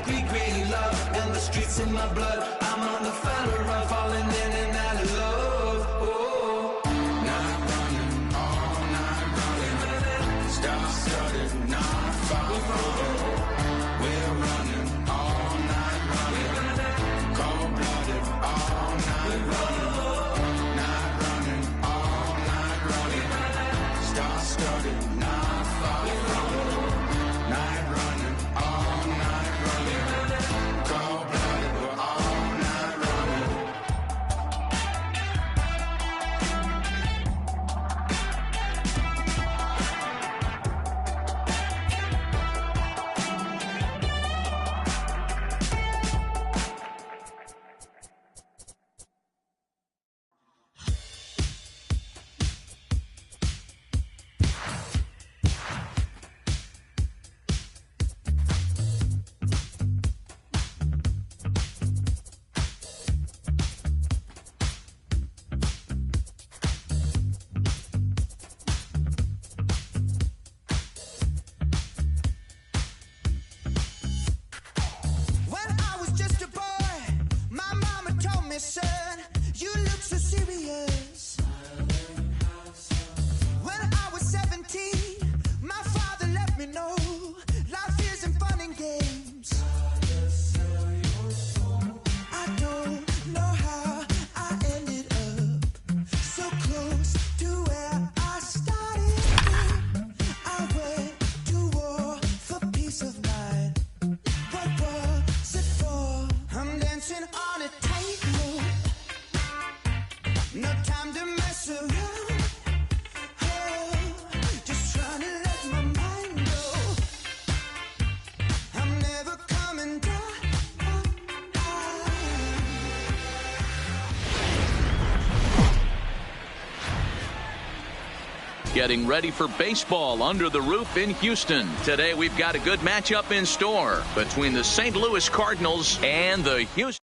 be great love, and the streets in my blood. I'm on the final run, falling in and out of love. Oh, night running, all night running, star-studded, not far from. We're running all night running, cold-blooded, all night running, night running, all night running, star-studded, not far from. Night running, all night running, cold-blooded, we're all night running. When I was just a boy, my mama told me, son, you look so serious. When I was 17, my father let me know life isn't fun and games. I don't know how I ended up so close to where I started. I went to war for peace of mind. What was it for? I'm dancing on a tightrope. No time to mess around. Oh, just trying to let my mind go. I'm never coming down. Getting ready for baseball under the roof in Houston. Today we've got a good matchup in store between the St. Louis Cardinals and the Houston.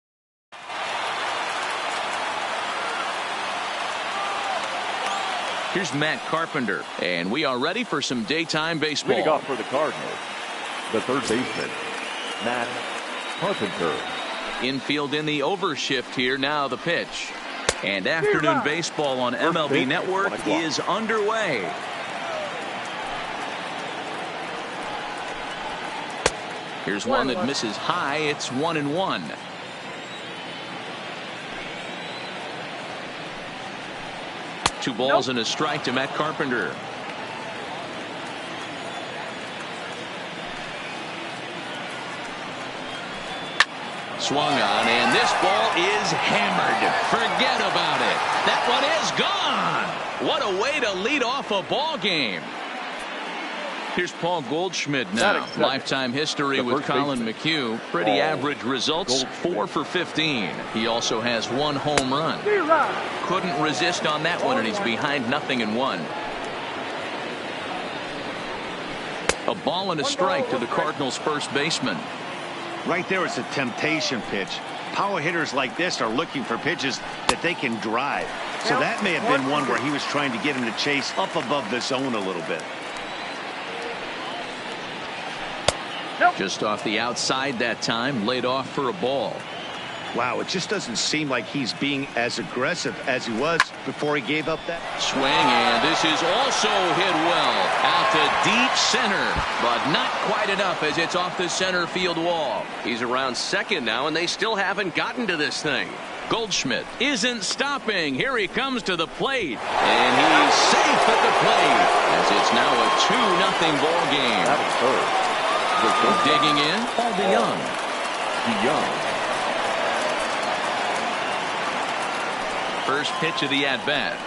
Here's Matt Carpenter, and we are ready for some daytime baseball. Leading off for the Cardinals, the third baseman, Matt Carpenter. Infield in the overshift here. Now the pitch. And afternoon baseball on MLB Network is underway. Here's one that misses high. It's 1-1. Two balls and a strike to Matt Carpenter. Swung on, and this ball is hammered. Forget about it. That one is gone. What a way to lead off a ball game. Here's Paul Goldschmidt now. Lifetime history with Colin McHugh. Pretty average results, 4 for 15. He also has 1 home run. Couldn't resist on that one, and he's behind 0-1. A ball and a strike to the Cardinals' first baseman. Right there, it's a temptation pitch. Power hitters like this are looking for pitches that they can drive. So that may have been one where he was trying to get him to chase up above the zone a little bit. Just off the outside that time, laid off for a ball. Wow, it just doesn't seem like he's being as aggressive as he was before he gave up that swing, and this is also hit well out to deep center, but not quite enough as it's off the center field wall. He's around second now, and they still haven't gotten to this thing. Goldschmidt isn't stopping. Here he comes to the plate, and he's safe at the plate as it's now a 2-0 ball game. That's third. Digging in, Paul DeYoung. First pitch of the at-bat.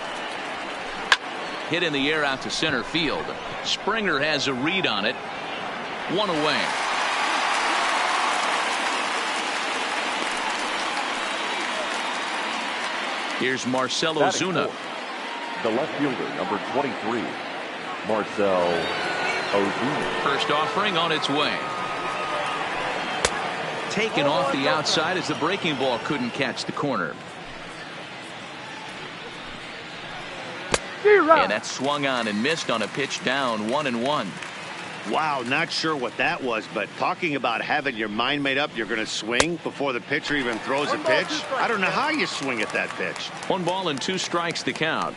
Hit in the air out to center field. Springer has a read on it. 1 away. Here's Marcell Ozuna. The left fielder, number 23, Marcell Ozuna. First offering on its way. Taken off the outside as the breaking ball couldn't catch the corner. And that swung on and missed on a pitch down, 1-1. Wow, not sure what that was, but talking about having your mind made up, you're going to swing before the pitcher even throws a pitch. I don't know how you swing at that pitch. 1 ball and 2 strikes to count.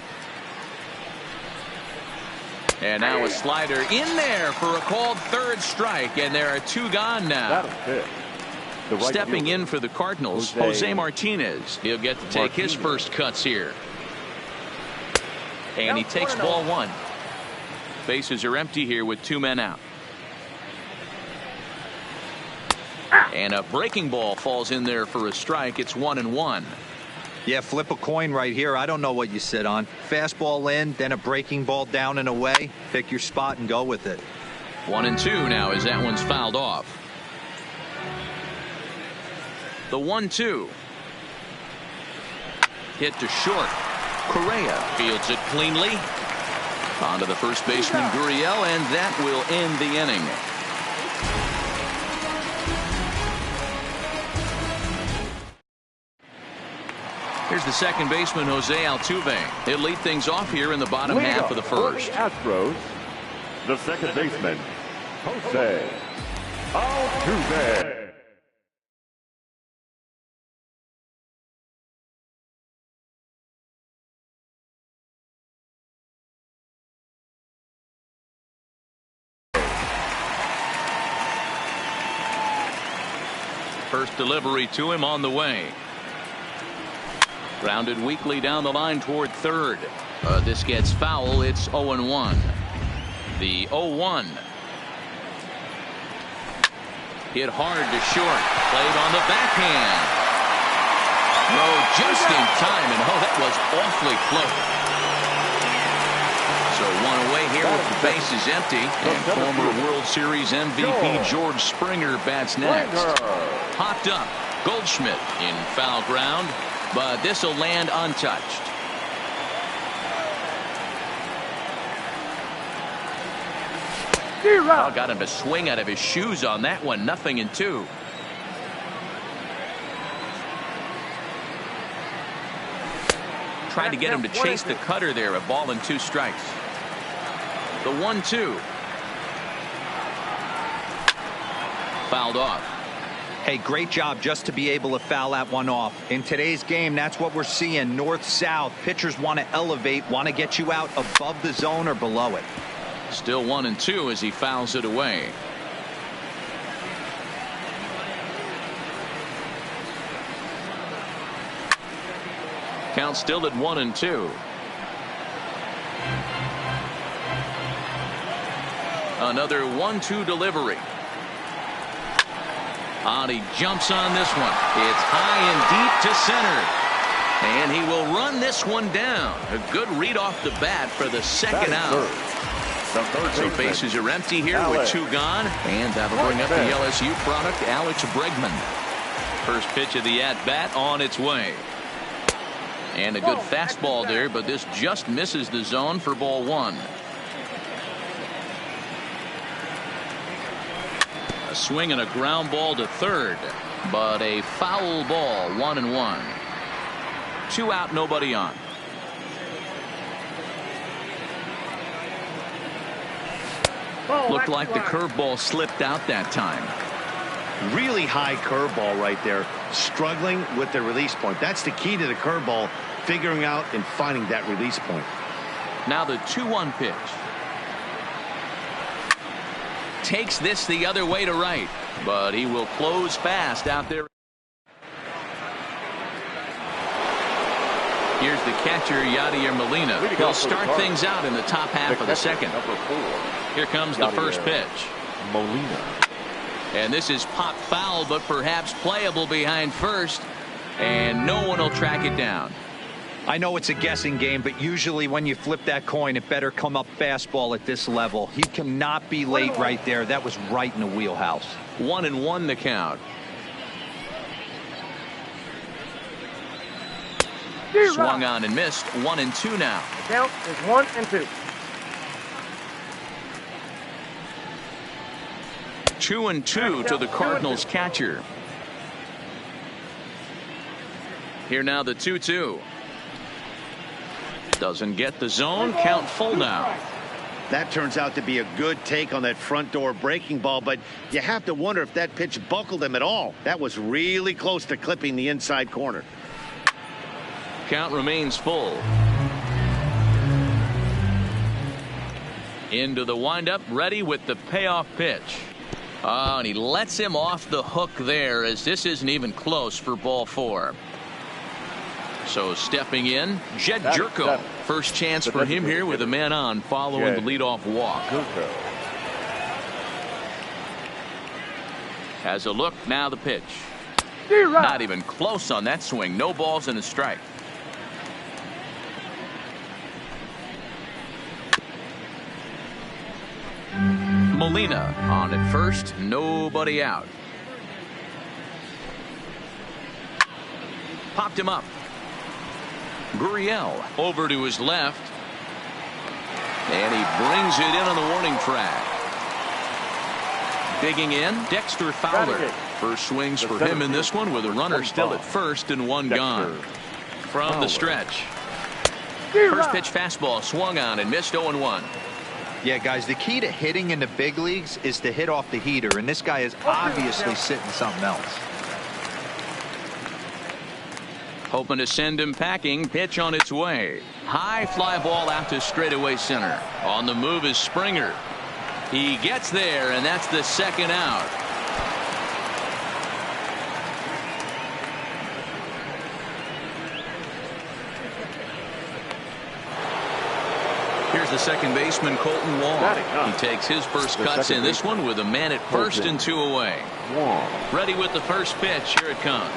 And now a slider in there for a called third strike, and there are 2 gone now. Stepping in for the Cardinals, Jose Martinez. He'll get to take his first cuts here. And he takes ball 1. Bases are empty here with 2 men out. And a breaking ball falls in there for a strike. It's 1-1. Yeah, flip a coin right here. I don't know what you sit on. Fastball in, then a breaking ball down and away. Pick your spot and go with it. 1-2 now as that one's fouled off. The 1-2. Hit to short. Correa fields it cleanly. On to the first baseman, Gurriel, and that will end the inning. Here's the second baseman, Jose Altuve. He'll lead things off here in the bottom half of the first. Astros, the second baseman, Jose Altuve. First delivery to him on the way. Grounded weakly down the line toward third. This gets foul. It's 0-1. The 0-1. Hit hard to short. Played on the backhand. Throw just in time, and that was awfully close. So 1 away here with the bases empty. And former World Series MVP George Springer bats next. Popped up. Goldschmidt in foul ground, but this will land untouched. Got him to swing out of his shoes on that one. 0-2. Tried to get him to chase the cutter there. A ball and 2 strikes. The 1-2. Fouled off. Hey, great job just to be able to foul that one off. In today's game, that's what we're seeing. North-south. Pitchers want to elevate, want to get you out above the zone or below it. Still 1-2 as he fouls it away. Count still at 1-2. Another 1-2 delivery. He jumps on this one. It's high and deep to center. And he will run this one down. A good read off the bat for the second out. So bases are empty here with 2 gone. And that'll bring up the LSU product, Alex Bregman. First pitch of the at-bat on its way. And a good fastball there, but this just misses the zone for ball 1. A swing and a ground ball to third, but a foul ball. 1-1. 2 out, nobody on. Looked like the curveball slipped out that time. Really high curveball right there. Struggling with the release point. That's the key to the curveball, figuring out and finding that release point. Now the 2-1 pitch. Takes this the other way to right, but he will close fast out there. Here's the catcher, Yadier Molina. He'll start things out in the top half of the second. Here comes the first pitch. Molina. And this is pop foul, but perhaps playable behind first, and no one will track it down. I know it's a guessing game, but usually when you flip that coin, it better come up fastball at this level. He cannot be late right there. That was right in the wheelhouse. 1-1 the count. Swung on and missed. 1-2 now. The count is 1-2. 2-2 to the Cardinals catcher. Here now the 2-2. Doesn't get the zone. Count full now. That turns out to be a good take on that front door breaking ball, but you have to wonder if that pitch buckled him at all. That was really close to clipping the inside corner. Count remains full. Into the windup, ready with the payoff pitch. Oh, and he lets him off the hook there, as this isn't even close for ball 4. So stepping in, Jed Jerko. First chance for him here with a man on following the leadoff walk. Has a look, now the pitch. Not even close on that swing. No balls and a strike. Molina on at first, nobody out. Popped him up. Gurriel over to his left, and he brings it in on the warning track. Digging in, Dexter Fowler. First swings for him in this one with a runner still at first and one gone. From the stretch. First pitch fastball swung on and missed 0-1. Yeah, guys, the key to hitting in the big leagues is to hit off the heater, and this guy is obviously sitting something else. Hoping to send him packing. Pitch on its way. High fly ball out to straightaway center. On the move is Springer. He gets there, and that's the second out. Here's the second baseman, Colton Wong. He takes his first cuts in this one with a man at first and 2 away. Ready with the first pitch. Here it comes.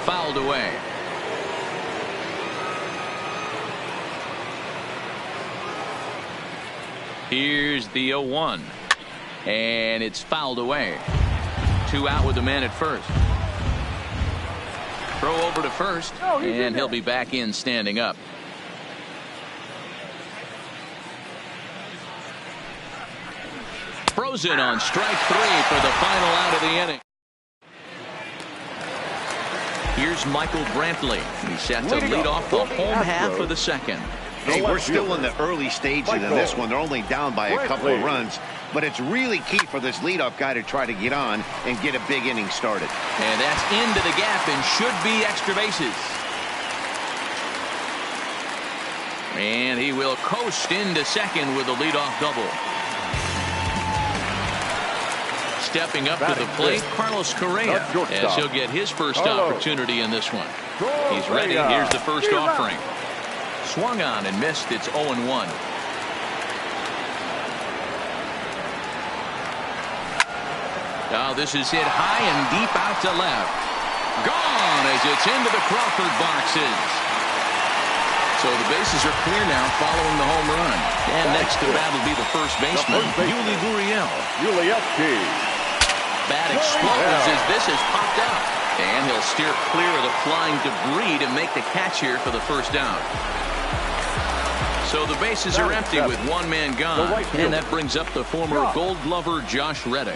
Fouled away. Here's the 0-1, and it's fouled away. 2 out with the man at first. Throw over to first, and he'll be back in standing up. Frozen on strike 3 for the final out of the inning. Here's Michael Brantley. He's set to lead off the home half of the second. Hey, we're still in the early stages of this one. They're only down by a couple of runs, but it's really key for this leadoff guy to try to get on and get a big inning started. And that's into the gap and should be extra bases. And he will coast into second with a leadoff double. Stepping up to the plate, Carlos Correa, as he'll get his first opportunity in this one. He's ready. Here's the first offering. Swung on and missed. It's 0-1. Now this is hit high and deep out to left. Gone as it's into the Crawford boxes. So the bases are clear now following the home run. And next to bat will be the first baseman, Yuli Gurriel. Bat explodes as this is popped up. And he'll steer clear of the flying debris to make the catch here for the first down. So the bases are empty with one man gone. And that brings up the former Gold Glover Josh Reddick.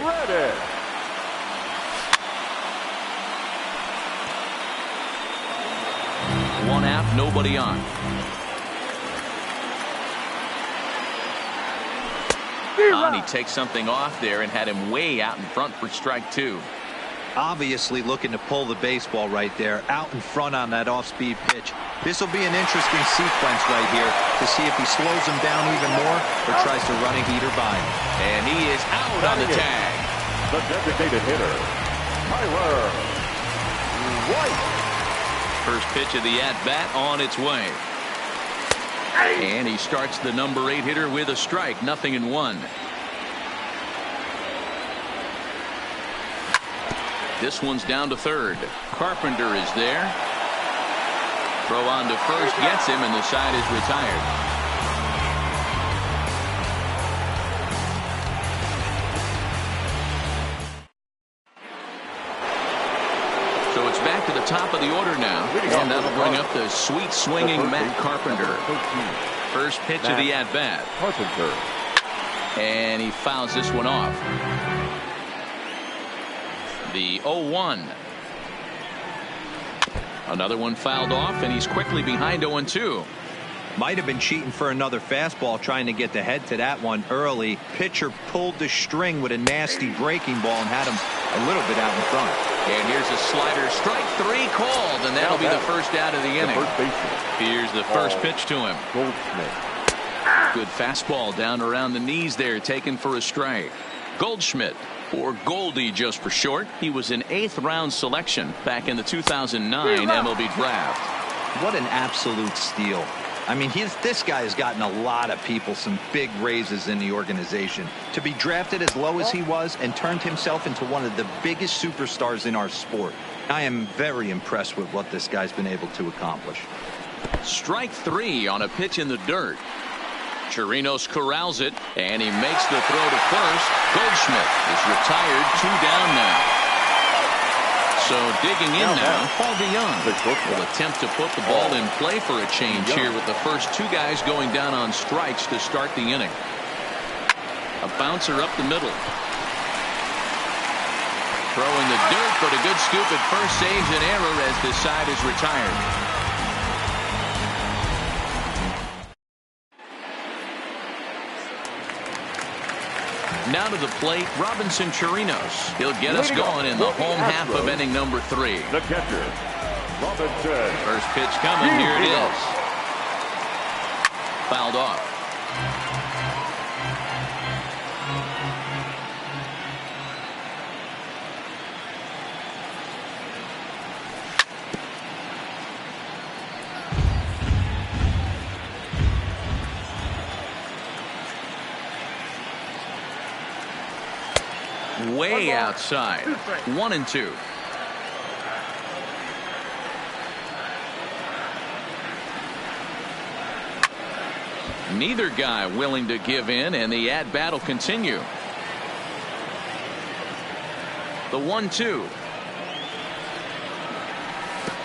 One out, nobody on. And he takes something off there and had him way out in front for strike 2. Obviously looking to pull the baseball right there, out in front on that off-speed pitch. This will be an interesting sequence right here to see if he slows him down even more or tries to run a heater by him. And he is out on the tag. The designated hitter, Tyler White. First pitch of the at-bat on its way. And he starts the number 8 hitter with a strike, 0-1. This one's down to third. Carpenter is there. Throw on to first, gets him, and the side is retired. So it's back to the top of the order now, and that'll bring up the sweet swinging Matt Carpenter. First pitch of the at-bat. And he fouls this one off. The 0-1. Another one fouled off, and he's quickly behind 0-2. Might have been cheating for another fastball, trying to get the head to that one early. Pitcher pulled the string with a nasty breaking ball and had him a little bit out in front. And here's a slider. Strike 3 called, and that'll be the first out of the inning. Here's the first pitch to him. Good fastball down around the knees there, taken for a strike. Goldschmidt, or Goldie just for short. He was an 8th round selection back in the 2009 MLB draft. What an absolute steal. I mean, this guy has gotten a lot of people some big raises in the organization. To be drafted as low as he was and turned himself into one of the biggest superstars in our sport. I am very impressed with what this guy's been able to accomplish. Strike 3 on a pitch in the dirt. Chirinos corrals it, and he makes the throw to first. Goldschmidt is retired, 2 down now. So digging in now, Paul DeYoung will attempt to put the ball in play for a change here with the first 2 guys going down on strikes to start the inning. A bouncer up the middle. Throw in the dirt, but a good scoop at first saves an error as this side is retired. Now to the plate, Robinson Chirinos. He'll get us going in the home half of inning number 3. The catcher, Robinson. First pitch coming. Here it is. Fouled off. Way outside. 1-2. Neither guy willing to give in, and the at-bat will continue. The 1-2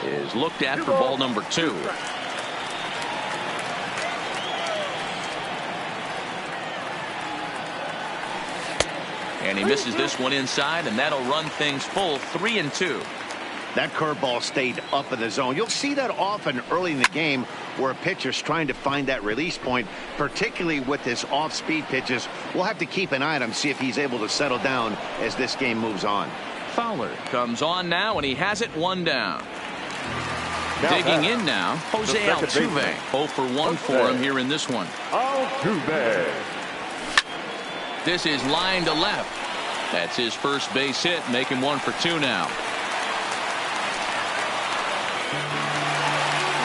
is looked at for ball number 2. And he misses this one inside, and that'll run things full. 3-2. That curveball stayed up in the zone. You'll see that often early in the game where a pitcher's trying to find that release point, particularly with his off-speed pitches. We'll have to keep an eye on him, see if he's able to settle down as this game moves on. Fowler comes on now, and he has it 1 down. Digging in now, Jose Altuve. 0 for 1 for him here in this one. Altuve. This is line to left. That's his first base hit, making 1 for 2 now.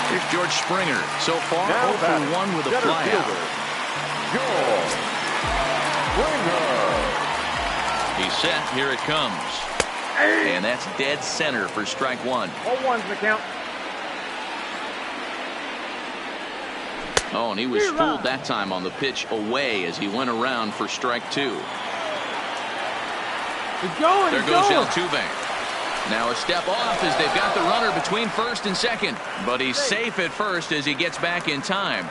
Here's George Springer. So far, 0 for 1 with a flyout. George Springer. He's set. Here it comes. And that's dead center for strike 1. 0-1's the count. Oh, and he was fooled that time on the pitch away as he went around for strike 2. There goes Altuve. Now a step off as they've got the runner between first and second. But he's safe at first as he gets back in time.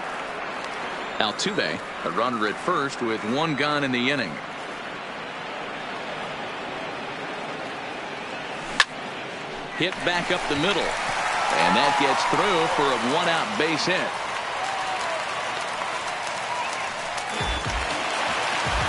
Altuve, a runner at first with 1 gone in the inning. Hit back up the middle. And that gets through for a 1-out base hit.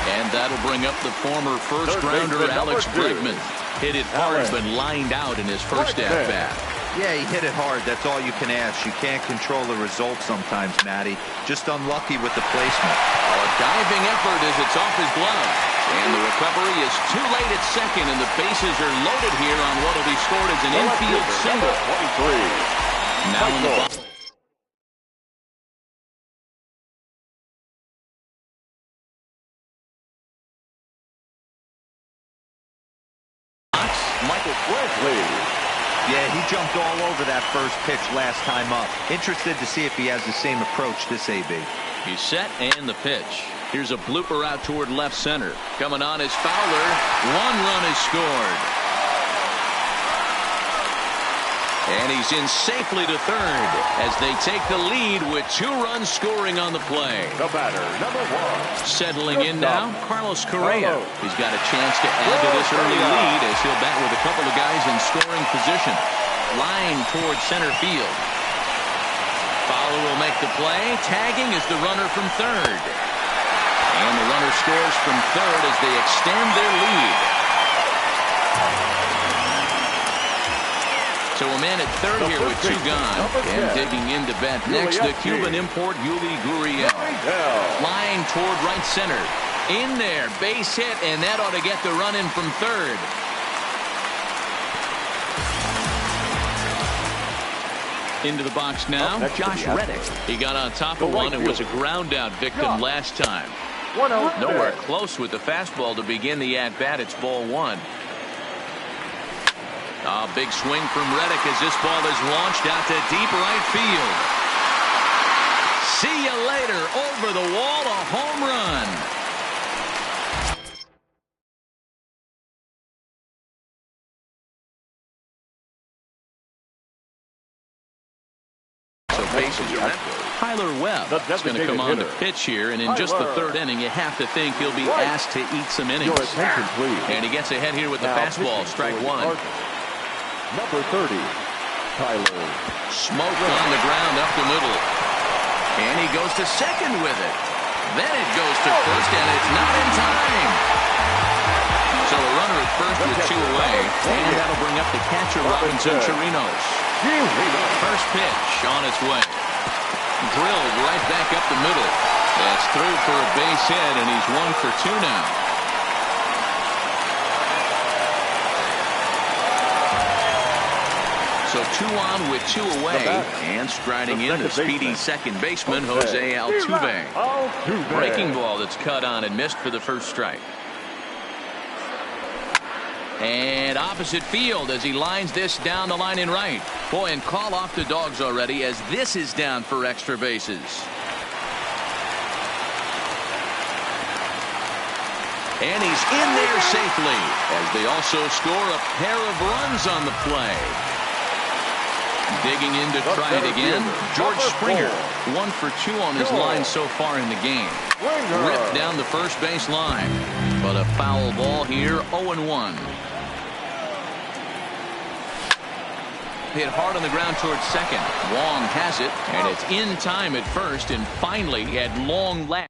And that'll bring up the former first-rounder Alex Bregman. Hit it hard, but lined out in his first at-bat. Yeah, he hit it hard. That's all you can ask. You can't control the result sometimes, Matty. Just unlucky with the placement. A diving effort as it's off his glove. And the recovery is too late at second, and the bases are loaded here on what will be scored as an infield single. 23. Now in the box. Yeah, he jumped all over that first pitch last time up. Interested to see if he has the same approach this AB. He's set and the pitch. Here's a blooper out toward left center. Coming on is Fowler. 1 run is scored. And he's in safely to third as they take the lead with 2 runs scoring on the play. The batter, number 1. Settling in now, Carlos Correa. He's got a chance to add to this early lead as he'll bat with a couple of guys in scoring position. Line toward center field. Fowler will make the play. Tagging is the runner from third. And the runner scores from third as they extend their lead. So a man at third here with two gone. And digging in to bat next, the Cuban import Yuli Gurriel. Flying toward right center. In there, base hit, and that ought to get the run in from third. Into the box now, Josh Reddick. He got on top of one and was a ground out victim last time. Nowhere close with the fastball to begin the at-bat. It's ball one. A big swing from Reddick as this ball is launched out to deep right field. See you later. Over the wall, a home run. So bases are empty. Tyler Webb is going to come on to pitch here, and in just the third inning, you have to think he'll be asked to eat some innings. And he gets ahead here with the fastball, strike one. Number 30, Tyler. Smoke on the ground up the middle. And he goes to second with it. Then it goes to first, and it's not in time. So a runner at first with two away, and that'll bring up the catcher, Robinson Chirinos. First pitch on its way. Drilled right back up the middle. That's through for a base hit, and he's 1 for 2 now. So 2 on with 2 away, and striding in the speedy second baseman, Jose Altuve. Breaking ball that's cut on and missed for the first strike. And opposite field as he lines this down the line in right. Boy, and call off the dogs already as this is down for extra bases. And he's in there safely as they also score a pair of runs on the play. Digging in to try it again, George Springer. 1 for 2 on his line so far in the game. Ripped down the first base line. But a foul ball here, 0-1. Hit hard on the ground towards second. Wong has it, and it's in time at first, and finally at long last.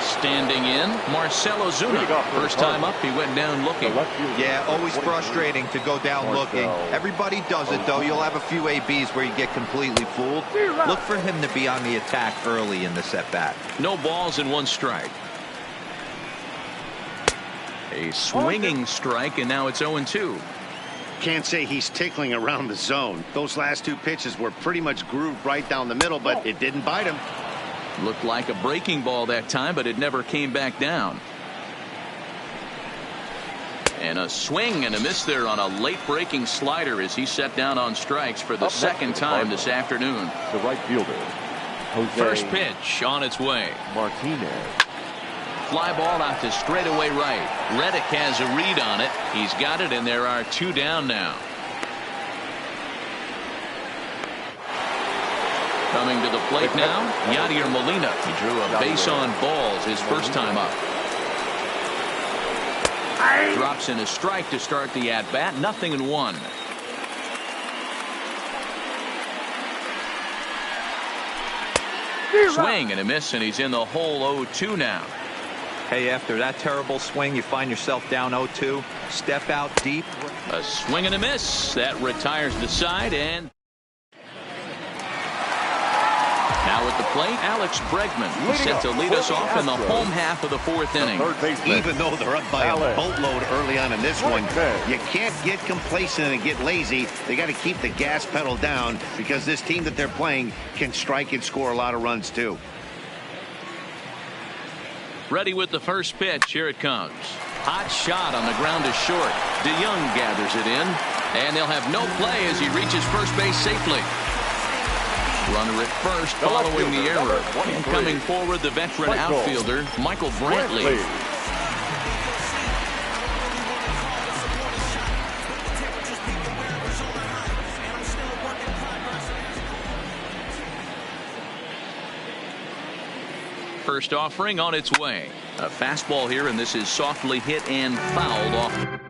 Standing in, Marcell Ozuna. First time up, he went down looking. Yeah, always frustrating to go down looking. Everybody does it, though. You'll have a few ABs where you get completely fooled. Look for him to be on the attack early in the at-bat. No balls and 1 strike. A swinging strike, and now it's 0-2. Can't say he's tickling around the zone. Those last 2 pitches were pretty much grooved right down the middle, but it didn't bite him. Looked like a breaking ball that time, but it never came back down. And a swing and a miss there on a late breaking slider as he set down on strikes for the second time this afternoon. The right fielder, Jose First pitch on its way. Martinez. Fly ball out to straightaway right. Reddick has a read on it. He's got it, and there are 2 down now. Coming to the plate now, Yadier Molina. He drew a base on balls his first time up. Drops in a strike to start the at-bat. 0-1. Swing and a miss, and he's in the hole 0-2 now. Hey, after that terrible swing, you find yourself down 0-2. Step out deep. A swing and a miss. That retires the side, and now at the plate, Alex Bregman. He's set to lead us off in the home half of the 4th inning. Even though they're up by a boatload early on in this one, you can't get complacent and get lazy. They got to keep the gas pedal down because this team that they're playing can strike and score a lot of runs too. Ready with the first pitch. Here it comes. Hot shot on the ground is short. DeYoung gathers it in, and they'll have no play as he reaches first base safely. Runner at first following the error. And coming forward, the veteran outfielder, Michael Brantley. First offering on its way. A fastball here, and this is softly hit and fouled off.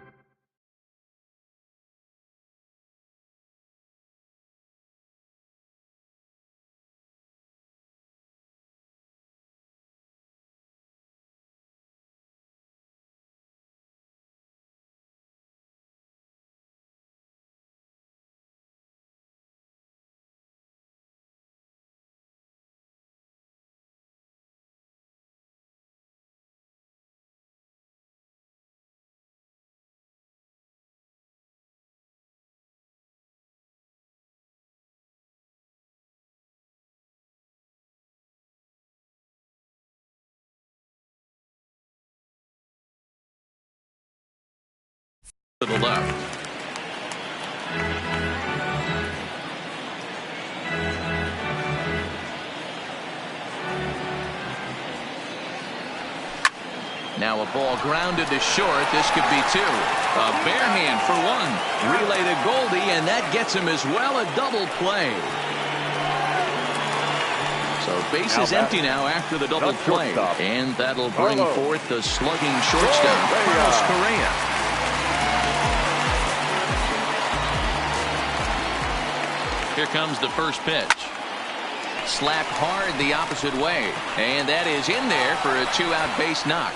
to the left. Now a ball grounded to short. This could be two. A bare hand for one. Relay to Goldie, and that gets him as well. A double play. So base is empty now after the double play. And that'll bring forth the slugging shortstop, Carlos Correa. Here comes the first pitch. Slapped hard the opposite way. And that is in there for a 2-out base knock.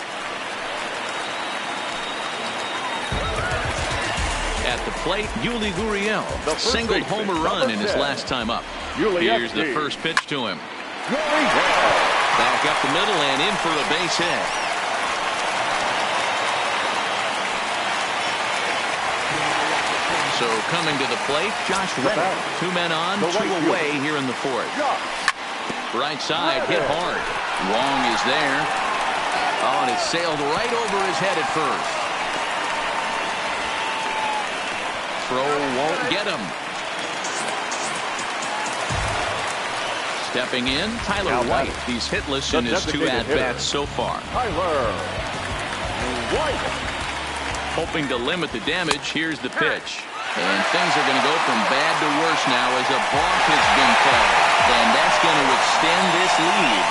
At the plate, Yuli Gurriel singled homer run in his last time up. Here's the first pitch to him. Back up the middle and in for a base hit. So coming to the plate, Josh Reddick. 2 men on, 2 away here in the fourth. Right side, hit hard. Wong is there. Oh, and it sailed right over his head at first. Throw won't get him. Stepping in, Tyler White. He's hitless in his 2 at-bats so far. Tyler White. Hoping to limit the damage, here's the pitch. And things are going to go from bad to worse now as a balk has been called. And that's going to extend this lead.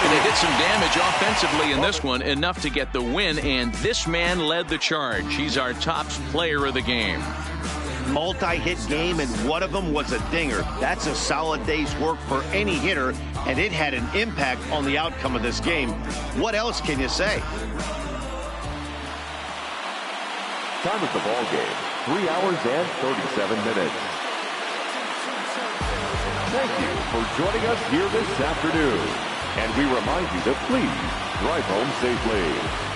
And they did some damage offensively in this one, enough to get the win, and this man led the charge. He's our top player of the game. Multi-hit game, and one of them was a dinger. That's a solid day's work for any hitter, and it had an impact on the outcome of this game. What else can you say? Time of the ball game, 3 hours and 37 minutes. Thank you for joining us here this afternoon. And we remind you to please drive home safely.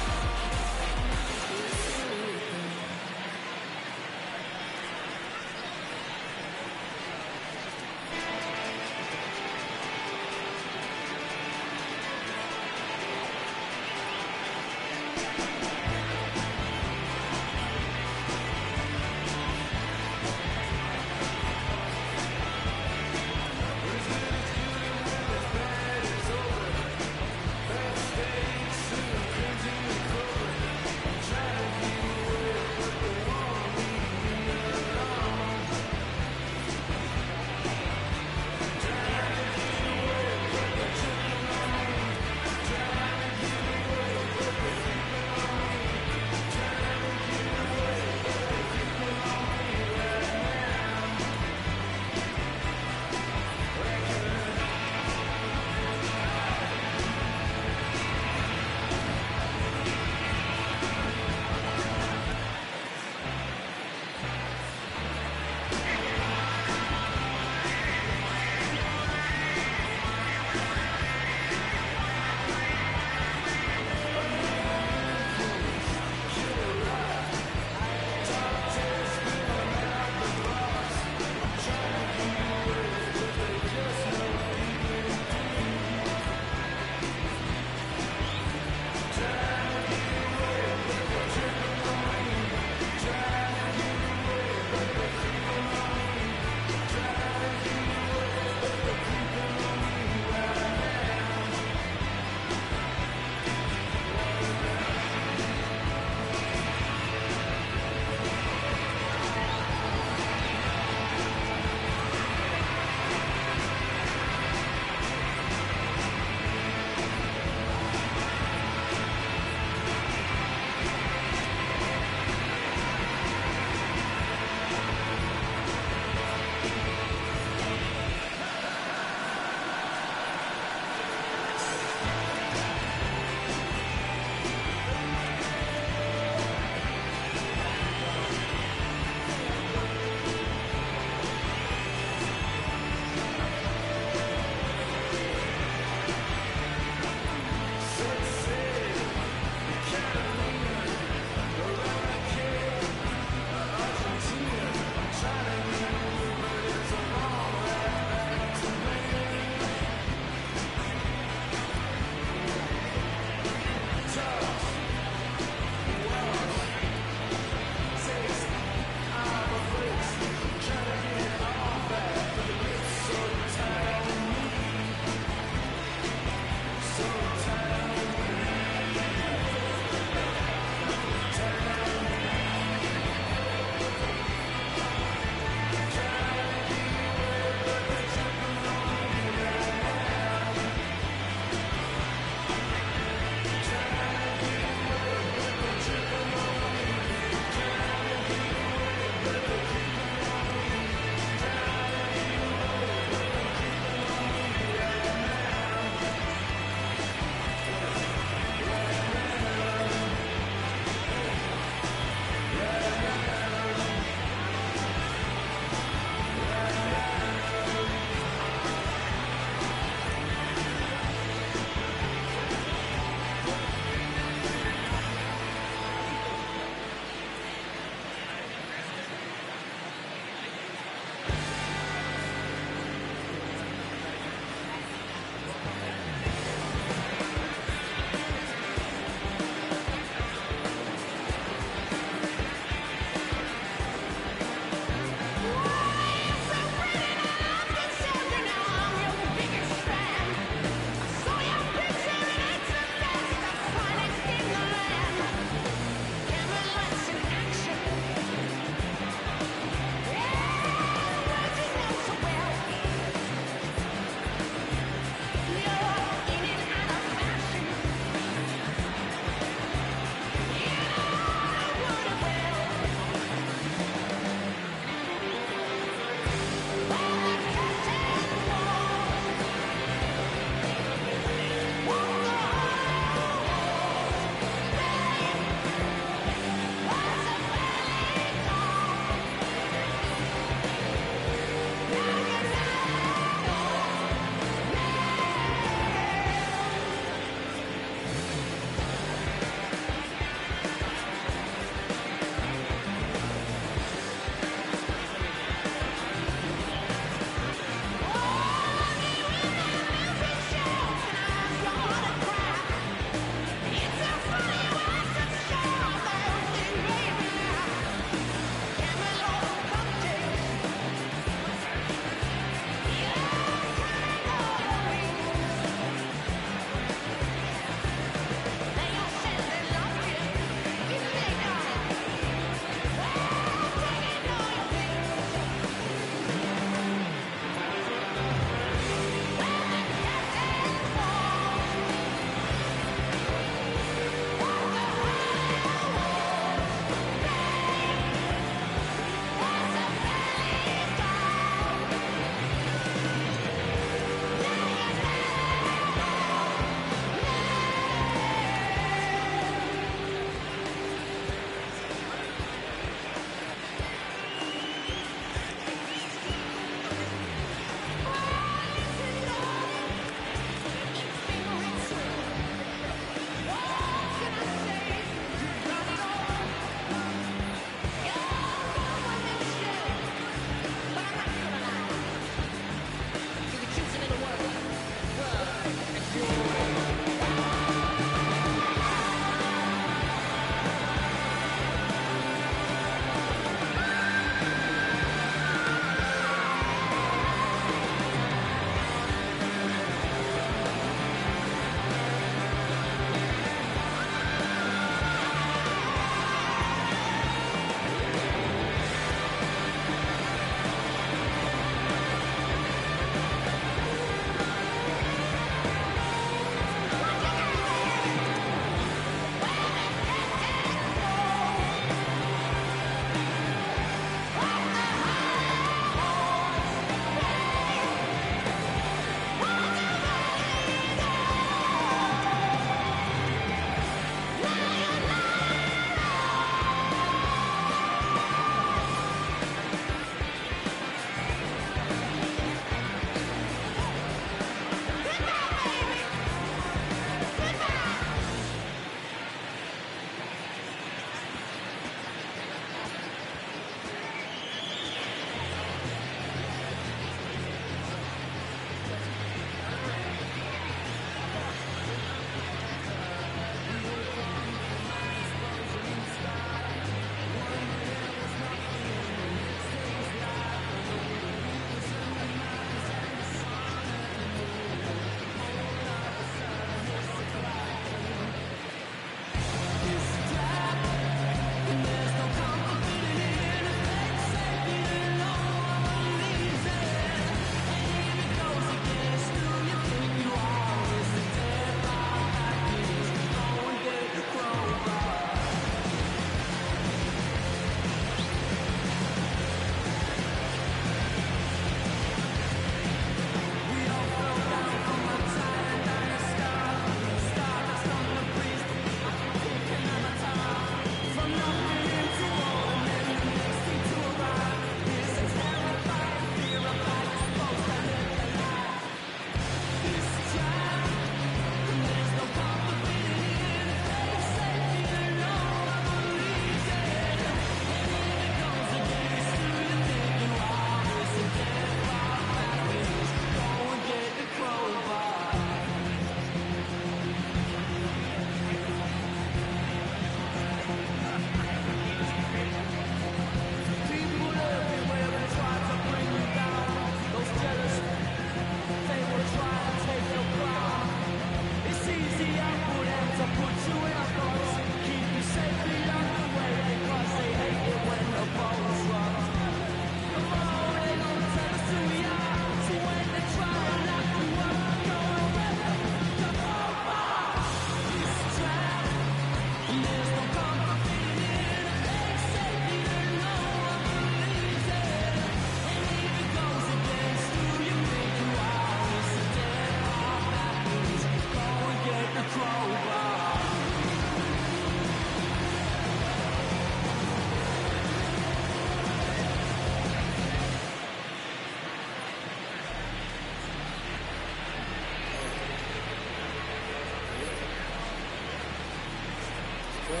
Are you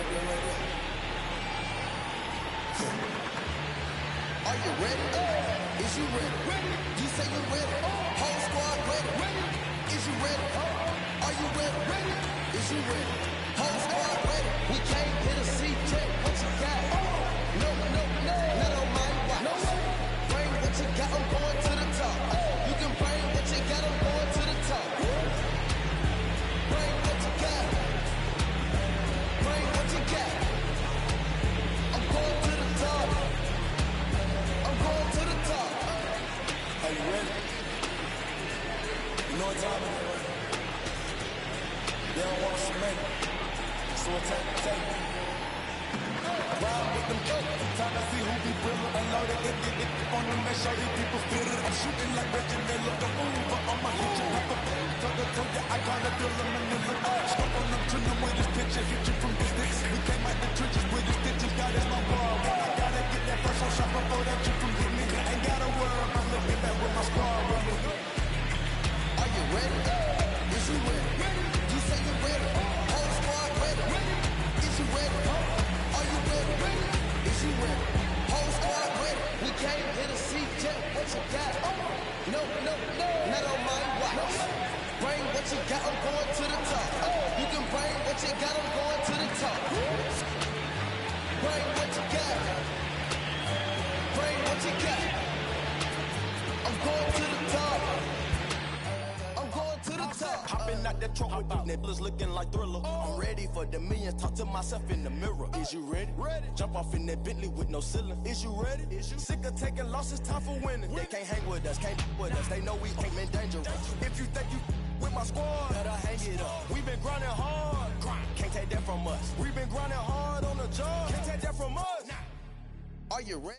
ready? Is you ready? You say you ready? Whole squad ready? Is you ready? Are you ready? Is you ready? Whole squad ready? We came here to see Jet. What you got? No, no, no. Not on my watch. No way. Bring what you got. I'm going to the top. You can bring what you got. I'm going to the top. Bring what you got. Bring what you got. I'm going to the top. I'm going to the top. Are you ready? You know what time it is? They don't want us to make it. So we'll take it. Ride with them go. Time to see who be realer. Unloaded it on them. Make sure these people feel it. I'm shooting like Reggie Miller. The Uber on my hit you like a toe to I call it Dilla Manila. Stop on them, trim them with this picture. Hit you from distance. We came out the trenches with the stitches. God is my ball. I gotta get that first on shot before that you from hit me. Ain't gotta worry about looking back with my squad running. Are you ready? Is you ready? You say you ready? Whole squad ready? Is you ready? Are you ready? Is you ready? Whole squad ready? We came here to see Jet. What you got? No, no, no. Not on my watch. Bring what you got. I'm going to the top. You can bring what you got. I'm going to the top. Bring what you got. Bring what you got. I'm going to the top. I'm going to the top. Hopping out that truck with the nibblers looking like Thriller. I'm ready for the millions. Talk to myself in the mirror. Is you ready? Ready. Jump off in that Bentley with no ceiling. Is you ready? Is you sick of taking losses? Time for winning. They can't hang with us. Can't with us. They know we ain't in danger. If you think you with my squad, better hang it up. We been grinding hard. Can't take that from us. We been grinding hard on the job. Can't take that from us. Are you ready?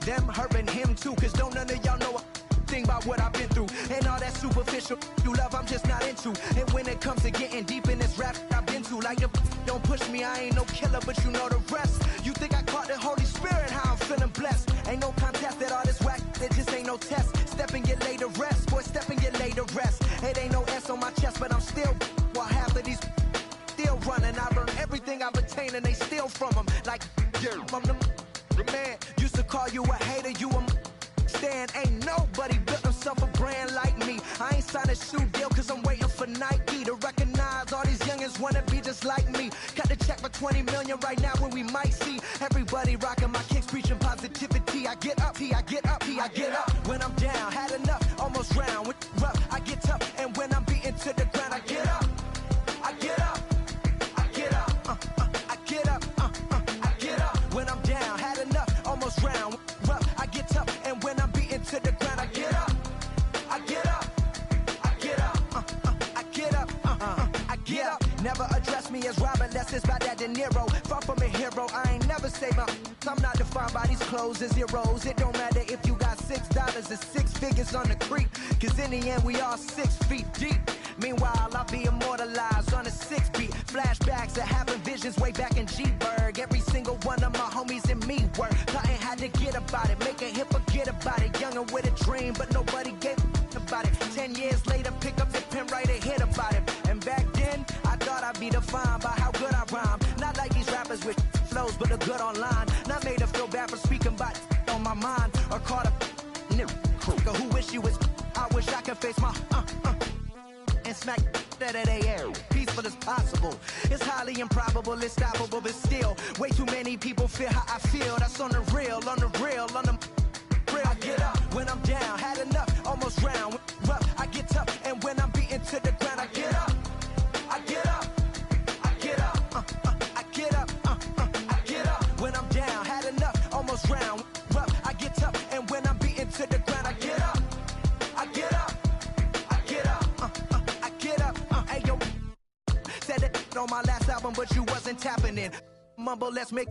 them hurting him too, cause don't none of y'all know a thing about what I've been through. And all that superficial you love, I'm just not into. And when it comes to getting deep in this rap I've been to, like the don't push me, I ain't no killer, but you know the rest. You think I caught the Holy Spirit, how I'm feeling blessed. Ain't no contest that all this whack, there just ain't no test. Step and get laid to rest, boy, step and get laid to rest. It ain't no S on my chest, but I'm still, while half of these still running. I learned everything I've attained and they steal from them. Like, yeah, I'm the man. Used to call you a hater, you a stand. Ain't nobody built himself a brand like me. I ain't signed a shoe deal cause I'm waiting for Nike to recognize all these youngins wanna be just like me. Cut the check for 20 million right now when we might see everybody rocking my kicks, preaching positivity. I get up, I get up, I get up. When I'm down, had enough, almost round. With rough, I get tough, and when I'm beaten to the ground, I get up, I get up, I get up, I get up, I get up. When I'm down, had enough, almost round. Rough, I get tough, and when I'm beaten to the ground, I get up, I get up, I get up, I get up, I get up. Never address me as Robert, unless it's by that De Niro. Far from a hero, I ain't never say my. I'm not defined by these clothes and zeros. It don't matter if you got $6 or 6 figures on the creek, cause in the end we all 6 feet deep. Meanwhile, I'll be immortalized on a 6 beat. Flashbacks of having visions way back in G-Berg. Every single one of my homies and me work. Plotting had to get about it, make a hit, forget about it. Younger with a dream, but nobody gave about it. 10 years later, pick up the pen, write a hit about it. And back then, I thought I'd be defined by how good I rhyme. Not like these rappers with flows, but a good online. Not made to feel bad for speaking about on my mind. Or caught a nigga who wish he was. I wish I could face my and smack that at air. Peaceful as possible. It's highly improbable, it's stoppable, but still, way too many people feel how I feel. That's on the real, on the real, on the real. I get up when I'm down, had enough, almost round. Rough, I get tough, and when I'm beaten to the ground, I get up, I get up, I get up, I get up, I get up. When I'm down, had enough, almost round. Rough, I get tough, and when I'm beaten to the ground, I get up, I get up, I get up, I get up. Hey yo, said it on my last album, but you wasn't tapping in. Mumble, let's make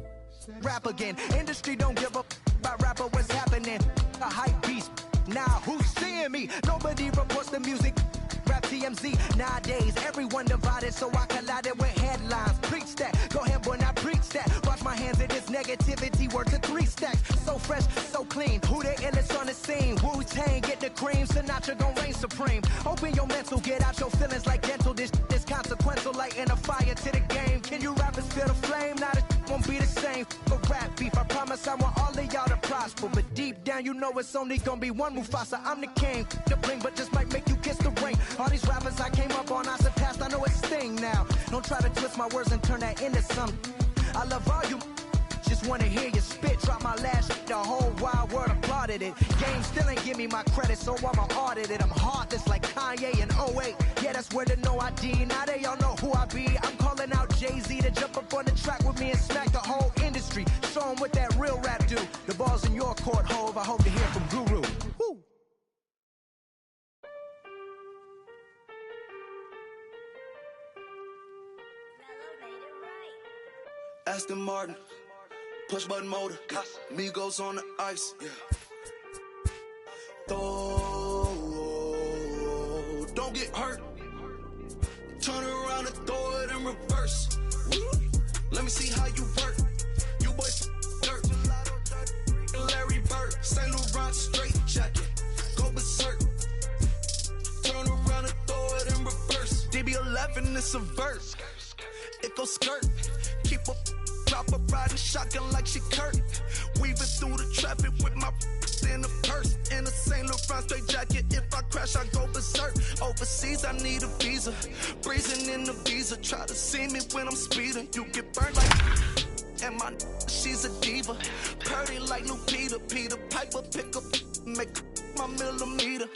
rap again. Industry don't give up about rapper, what's happening? A hype beast. Now who's seeing me? Nobody reports the music. Rap TMZ. Nowadays, everyone divided, so I collided with headlines. Preach that. Go ahead, boy, now preach that. Wash my hands of this negativity. Word to 3 stacks. So fresh, so clean. Who the illest on the scene? Wu-Tang, get the cream. Sinatra gon' reign supreme. Open your mental, get out your feelings like dental. This consequential, lighting a fire to the game. Can you rappers feel the flame? Now the won't be the same. For rap beef, I promise I want all of y'all to prosper. But deep down, you know it's only gonna be one Mufasa. I'm the king, the bling, but just might make you kiss the ring. All these rappers I came up on, I surpassed, I know it's Sting now. Don't try to twist my words and turn that into something. I love all you, just wanna hear you spit. Drop my last shit, the whole wild world applauded it. Game still ain't give me my credit, so I'ma audit it. I'm heartless like Kanye in 08. Yeah, that's where the no ID. Now they all know who I be. I'm calling out Jay-Z to jump up on the track with me and smack the whole industry. Show them what that real rap do. The ball's in your court, Hove. I hope to hear from Guru. Woo. Aston Martin, push button motor, Migos on the ice, yeah. Don't get hurt. Turn around and throw it in reverse. Let me see how you work. You boys dirt. Larry Bird, St. Laurent straight jacket. Go berserk. Turn around and throw it in reverse. DB11 is a verse. It goes skirt. Keep up, drop a riding shotgun like she Kurt. Weaving through the traffic with my in a purse. In a St. Laurent straight jacket. If I crash, I go berserk. Overseas, I need a visa. Breezing in the visa. Try to see me when I'm speeding. You get burned like. And my she's a diva. Purdy like new Peter. Peter Piper, pick up, make my millimeter.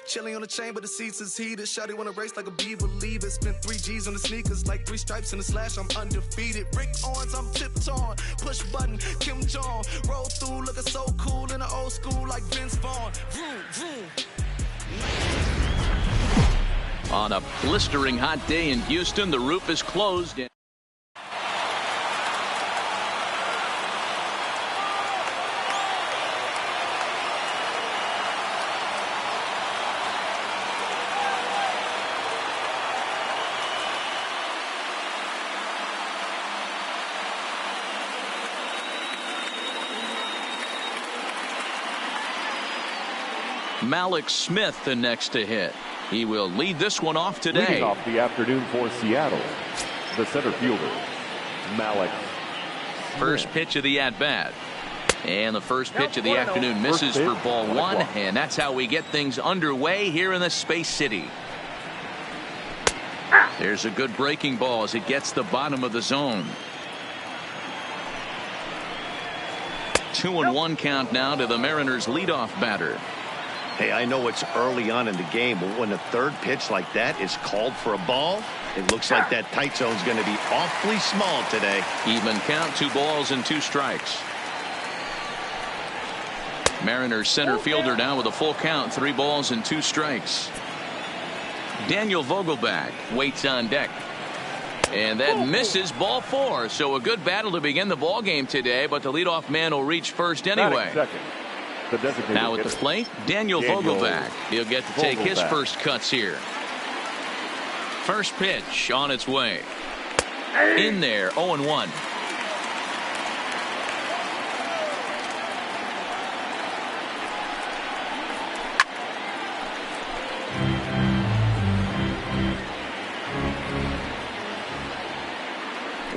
Chilling on the chain, but the seats is heated. Shawty wanna race like a beaver. Leave it. Spent 3 G's on the sneakers. Like 3 stripes in the slash. I'm undefeated. Rick Owens, I'm tiptoeing. Push button, Kim Jong. Roll through, looking so cool in the old school like Vince Vaughn. Vroom, vroom. On a blistering hot day in Houston, the roof is closed. Malik Smith the next to hit. He will lead this one off today. Leading off the afternoon for Seattle, the center fielder, Malik Smith. First pitch of the at-bat. And the first pitch of the afternoon misses for ball one. And that's how we get things underway here in the Space City. There's a good breaking ball as it gets the bottom of the zone. 2-1 count now to the Mariners leadoff batter. Hey, I know it's early on in the game, but when a third pitch like that is called for a ball, it looks like that tight zone's going to be awfully small today. Even count, 2 balls and 2 strikes. Mariners center fielder now with a full count, 3 balls and 2 strikes. Daniel Vogelbach waits on deck. And that misses, ball 4. So a good battle to begin the ball game today, but the leadoff man will reach first anyway. Now at the plate, Daniel Vogelbach. He'll get to take his first cuts here. First pitch on its way. In there, 0-1.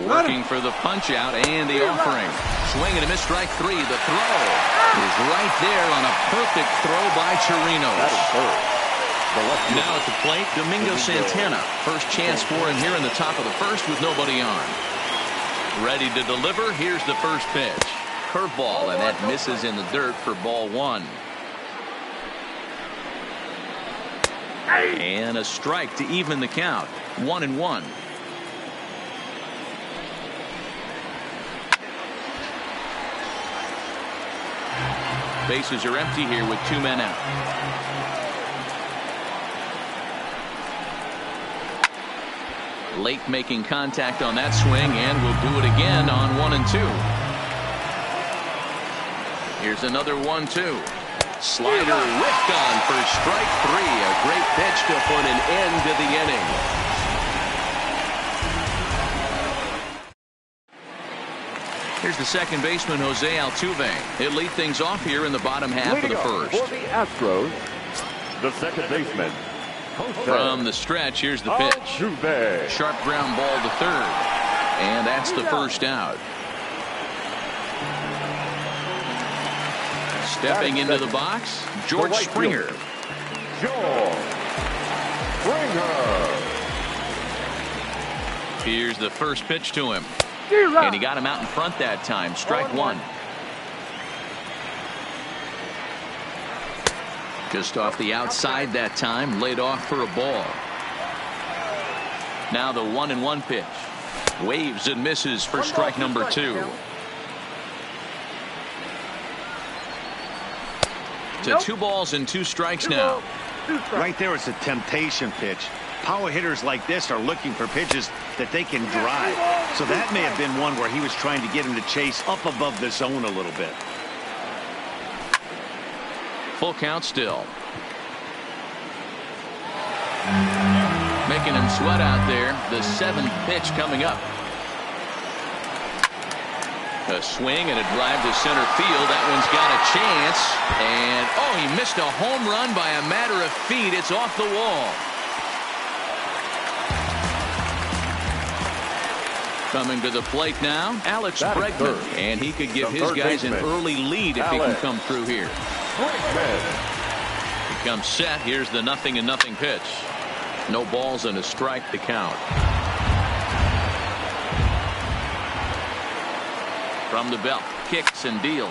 Working for the punch out and the offering. Swing and a miss, strike 3. The throw is right there on a perfect throw by Chirinos. Now at the plate, Domingo Santana. First chance for him here in the top of the first with nobody on. Ready to deliver. Here's the first pitch. Curveball, and that misses in the dirt for ball 1. And a strike to even the count. 1-1. Bases are empty here with 2 men out. Late making contact on that swing, and will do it again on 1 and 2. Here's another 1-2. Slider whiffed on for strike 3. A great pitch to put an end to the inning. Here's the second baseman, Jose Altuve. He'll lead things off here in the bottom half of the first. For the Astros, the second baseman, Jose From the stretch, here's the pitch. Altuve. Sharp ground ball to third. And that's the first out. Stepping into the box, George Springer. George Springer. Here's the first pitch to him. And he got him out in front that time. Strike 1. Just off the outside that time. Laid off for a ball. Now the 1-1 pitch. Waves and misses for strike number 2. To 2 balls and 2 strikes now. Right there, it's a temptation pitch. Power hitters like this are looking for pitches that they can drive. So that may have been one where he was trying to get him to chase up above the zone a little bit. Full count still. Making him sweat out there. The 7th pitch coming up. A swing and a drive to center field. That one's got a chance. And, oh, he missed a home run by a matter of feet. It's off the wall. Coming to the plate now, Alex Bregman. And he could give his guys an early lead if he can come through here. He comes set. Here's the 0-0 pitch. No balls and a strike to count. From the belt, kicks and deals.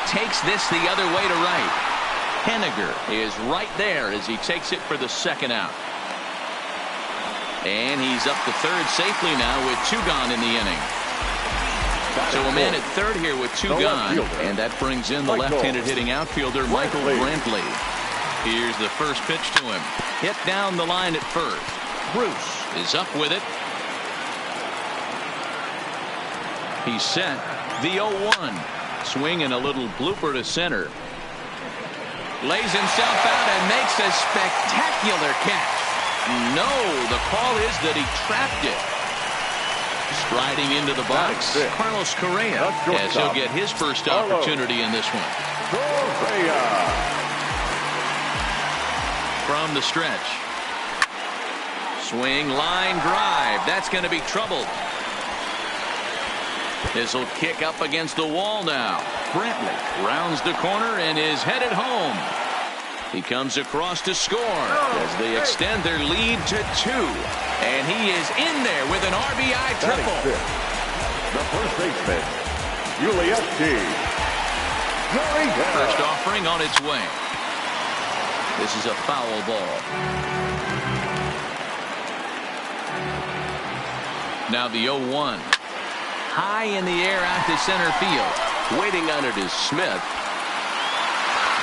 Takes this the other way to right. Henniger is right there as he takes it for the second out. And he's up to third safely now with 2 gone in the inning. So a man at third here with 2 gone. And that brings in the left-handed hitting outfielder, Michael Brantley. Here's the first pitch to him. Hit down the line at first. Bruce is up with it. He's set. The 0-1. Swing and a little blooper to center. Lays himself out and makes a spectacular catch. No, the call is that he trapped it. Striding into the box, Carlos Correa, as he'll get his first opportunity in this one. from the stretch. Swing, line drive. That's going to be troubled. This will kick up against the wall now. Brantley rounds the corner and is headed home. He comes across to score as they extend their lead to 2. And he is in there with an RBI triple. The first baseman, Ulieski. First offering on its way. This is a foul ball. Now the 0-1. High in the air out to center field. Waiting on it is Smith.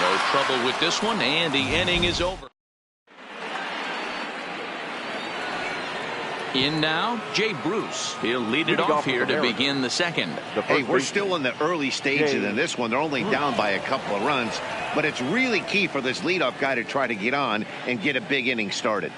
No trouble with this one, and the inning is over. In now, Jay Bruce. He'll lead it off here to begin the second. Hey, we're still in the early stages in this one. They're only down by a couple of runs, but it's really key for this leadoff guy to try to get on and get a big inning started.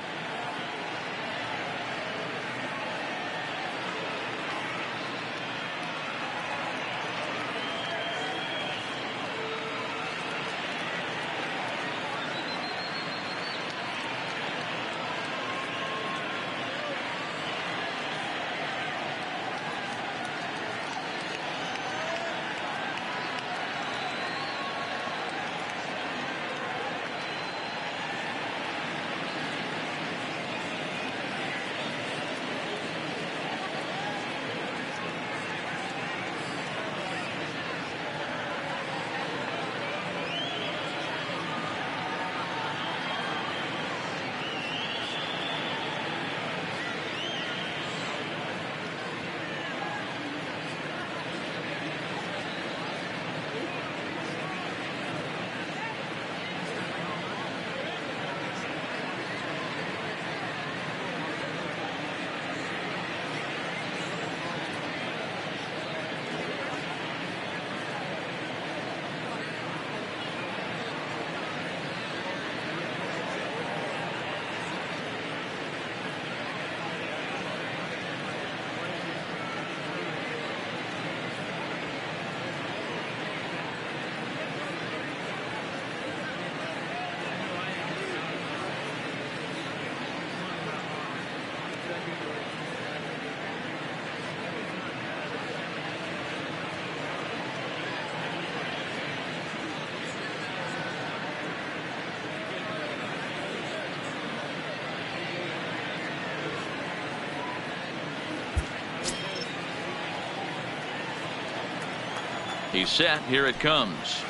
He's set. Here it comes.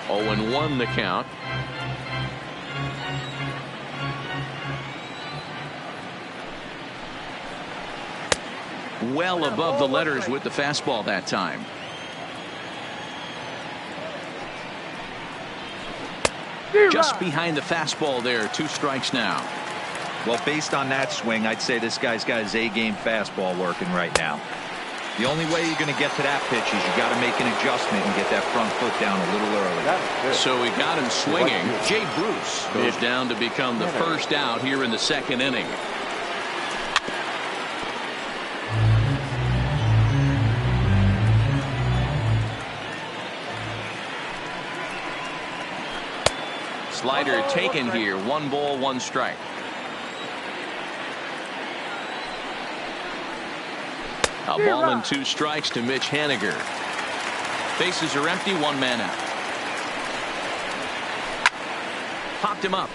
0-1 the count. Well above the letters with the fastball that time. Just behind the fastball there. 2 strikes now. Well, based on that swing, I'd say this guy's got his A-game fastball working right now. The only way you're going to get to that pitch is you got to make an adjustment and get that front foot down a little early. So he got him swinging. Jay Bruce goes down to become the first out here in the second inning. Slider taken here. 1 ball, 1 strike. A ball and 2 strikes to Mitch Haniger. Bases are empty. 1 man out. Popped him up.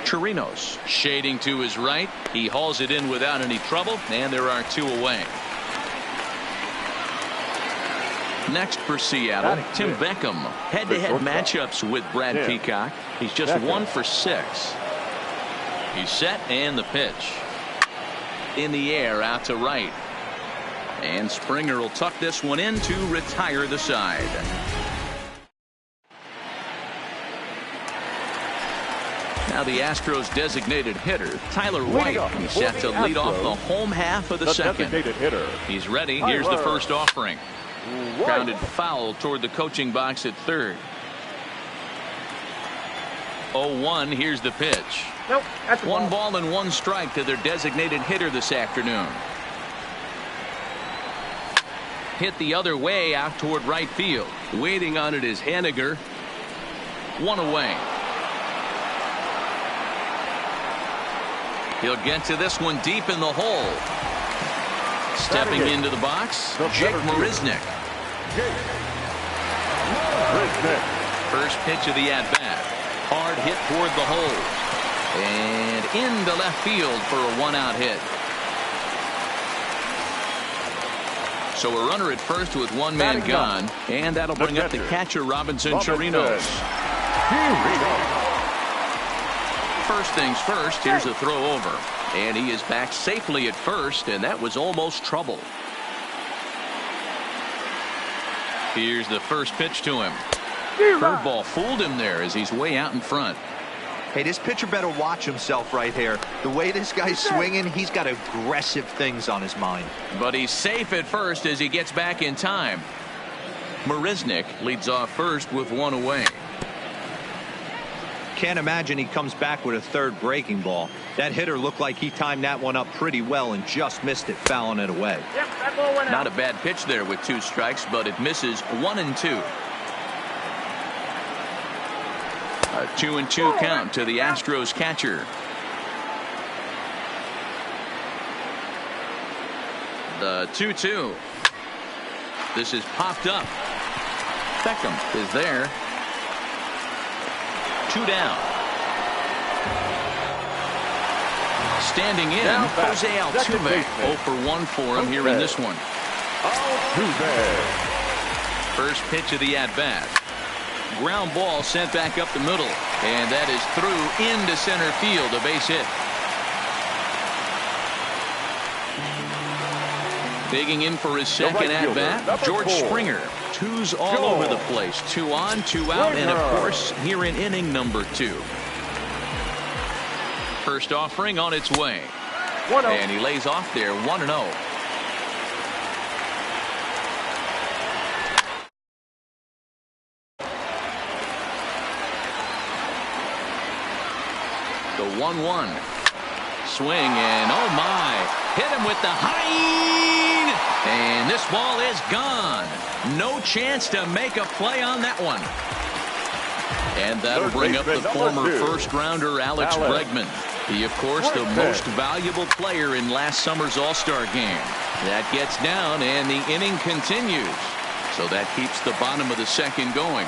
Chirinos shading to his right. He hauls it in without any trouble, and there are 2 away. Next for Seattle, Tim Beckham. Head-to-head matchups with Brad Peacock. He's just 1 for 6. He's set, and the pitch. In the air, out to right. And Springer will tuck this one in to retire the side. Now the Astros designated hitter, Tyler White, is set to lead off the home half of the second. He's ready. Here's the first offering. Grounded foul toward the coaching box at third. 0-1. Here's the pitch. Nope, that's 1 ball and 1 strike to their designated hitter this afternoon. Hit the other way out toward right field. Waiting on it is Haniger. 1 away. He'll get to this one deep in the hole. Stepping into the box, Jake Marisnick. First pitch of the at-bat. Hard hit toward the hole. And into left field for a one-out hit. So a runner at first with one man gone. And that'll bring up the catcher, Robinson Chirinos. First things first, here's a throw over. And he is back safely at first, and that was almost trouble. Here's the first pitch to him. Curveball fooled him there as he's way out in front. Hey, this pitcher better watch himself right here. The way this guy's swinging, he's got aggressive things on his mind. But he's safe at first as he gets back in time. Marisnick leads off first with one away. Can't imagine he comes back with a third breaking ball. That hitter looked like he timed that one up pretty well and just missed it, fouling it away. Yep, that ball went out. Not a bad pitch there with 2 strikes, but it misses 1-2. A 2-2 count to the Astros catcher. The 2-2. This is popped up. Beckham is there. 2 down. Standing in, Jose Altuve. 0 for 1 for him here in this one. First pitch of the at-bat. Ground ball sent back up the middle. And that is through into center field. A base hit. Digging in for his second at-bat, George Springer. 2s all over the place. 2 on, 2 out, and of course here in inning number 2. First offering on its way. And he lays off there 1-0. The 1-1. Swing and oh my. Hit him with the high. And this ball is gone. No chance to make a play on that one. And that'll bring up the former first-rounder Alex Bregman. He, of course, the most valuable player in last summer's All-Star game. That gets down, and the inning continues. So that keeps the bottom of the second going.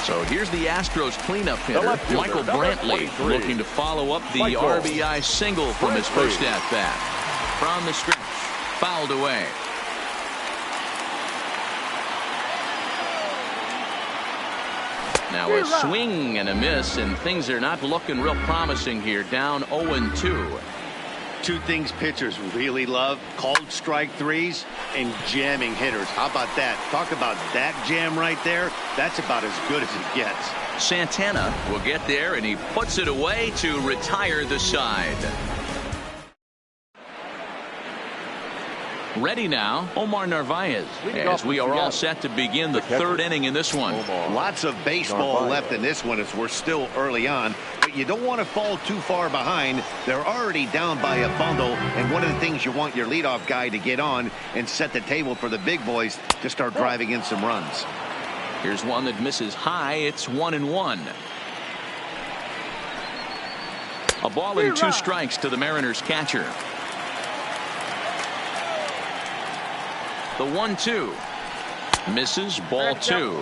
So here's the Astros cleanup hitter, Michael Brantley, looking to follow up the RBI single from his first at-bat. From the stretch, fouled away. Now a swing and a miss, and things are not looking real promising here. Down 0-2. 2 things pitchers really love: called strike threes and jamming hitters. How about that? Talk about that jam right there. That's about as good as it gets. Santana will get there, and he puts it away to retire the side. Ready now, Omar Narvaez, as we are all set to begin the 3rd inning in this one. Lots of baseball left in this one as we're still early on, but you don't want to fall too far behind. They're already down by a bundle, and one of the things you want your leadoff guy to get on and set the table for the big boys to start driving in some runs. Here's one that misses high. It's 1-1. A ball and 2 strikes to the Mariners catcher. The 1-2 misses, ball 2.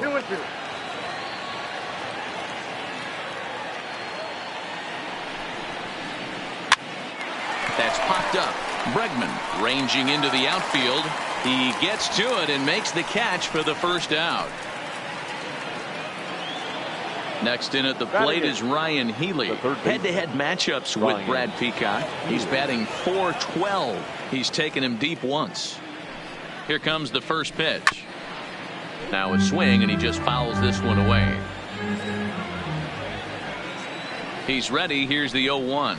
That's popped up. Bregman ranging into the outfield. He gets to it and makes the catch for the first out. Next in at the plate is Ryan Healy. Head-to-head matchups with Brad Peacock. He's batting .412. He's taken him deep once. Here comes the first pitch. Now a swing, and he just fouls this one away. He's ready. Here's the 0-1.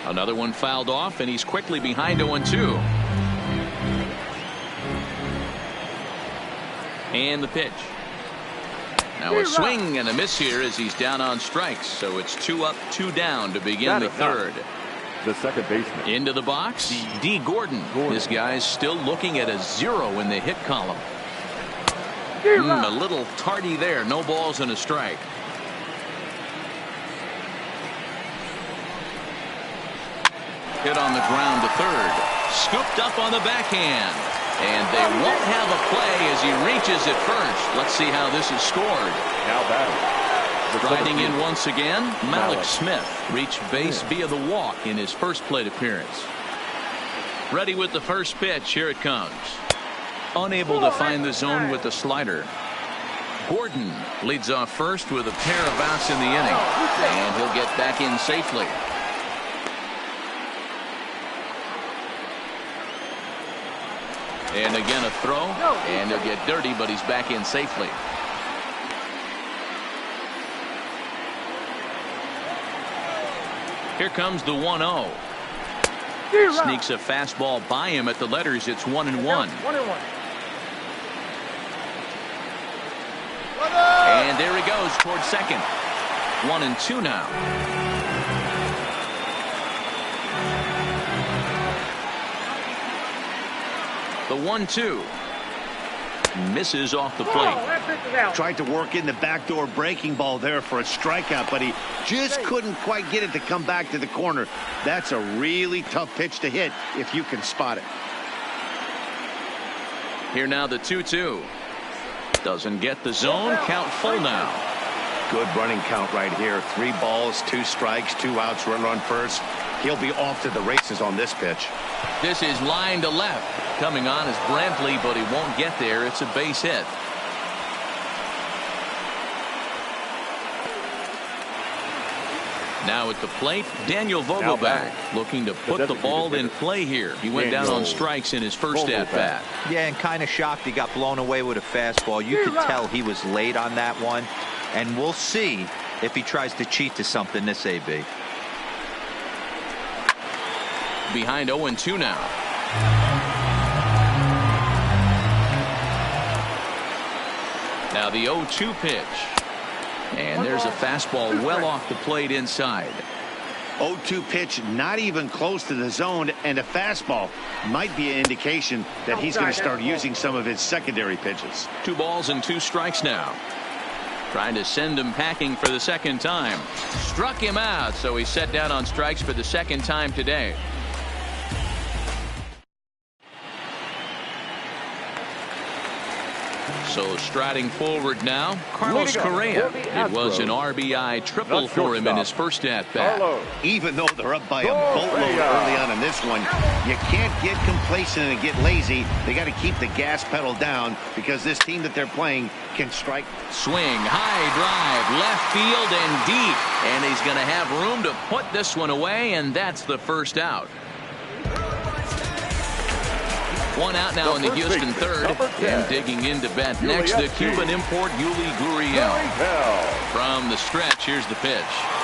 Another one fouled off, and he's quickly behind 0-2. And the pitch. Now a swing and a miss here as he's down on strikes. So it's 2 up, 2 down to begin the 3rd. The second baseman. Into the box, D. Gordon. This guy's still looking at a 0 in the hit column. A little tardy there. No balls and a strike. Hit on the ground to third. Scooped up on the backhand. And they won't have a play as he reaches at first. Let's see how this is scored. Now batting. Riding in once again, Malik Smith reached base via the walk in his first plate appearance. Ready with the first pitch. Here it comes. Unable to find the zone with the slider. Gordon leads off first with a pair of outs in the inning. And he'll get back in safely. And again a throw. And he'll get dirty, but he's back in safely. Here comes the 1-0. Sneaks a fastball by him at the letters. It's 1-1. And there he goes towards second. 1-2 now. The 1-2 misses off the plate. Tried to work in the backdoor breaking ball there for a strikeout, but he just couldn't quite get it to come back to the corner. That's a really tough pitch to hit if you can spot it. Here now the 2-2. Doesn't get the zone. Count full now. Good running count right here. 3 balls, 2 strikes, 2 outs, run on first. He'll be off to the races on this pitch. This is line to left. Coming on is Brantley, but he won't get there. It's a base hit. Now at the plate, Daniel Vogelbach looking to put the ball in play here. He went down on strikes in his first at-bat. Yeah, and kind of shocked he got blown away with a fastball. You could tell he was late on that one. And we'll see if he tries to cheat to something this AB. Behind 0-2 now. Now the 0-2 pitch. And there's a fastball well off the plate inside. 0-2 pitch, not even close to the zone, and a fastball might be an indication that he's going to start using some of his secondary pitches. 2 balls and 2 strikes now. Trying to send him packing for the second time. Struck him out, so he's set down on strikes for the second time today. So striding forward now, Carlos Correa. It was an RBI triple for him in his first at-bat. Even though they're up by a boatload early on in this one, you can't get complacent and get lazy. They got to keep the gas pedal down because this team that they're playing can strike. Swing, high drive, left field and deep. And he's going to have room to put this one away, and that's the first out. 1 out now in the Houston third. And digging into bat next, the Cuban import Yuli Gurriel. From the stretch, here's the pitch.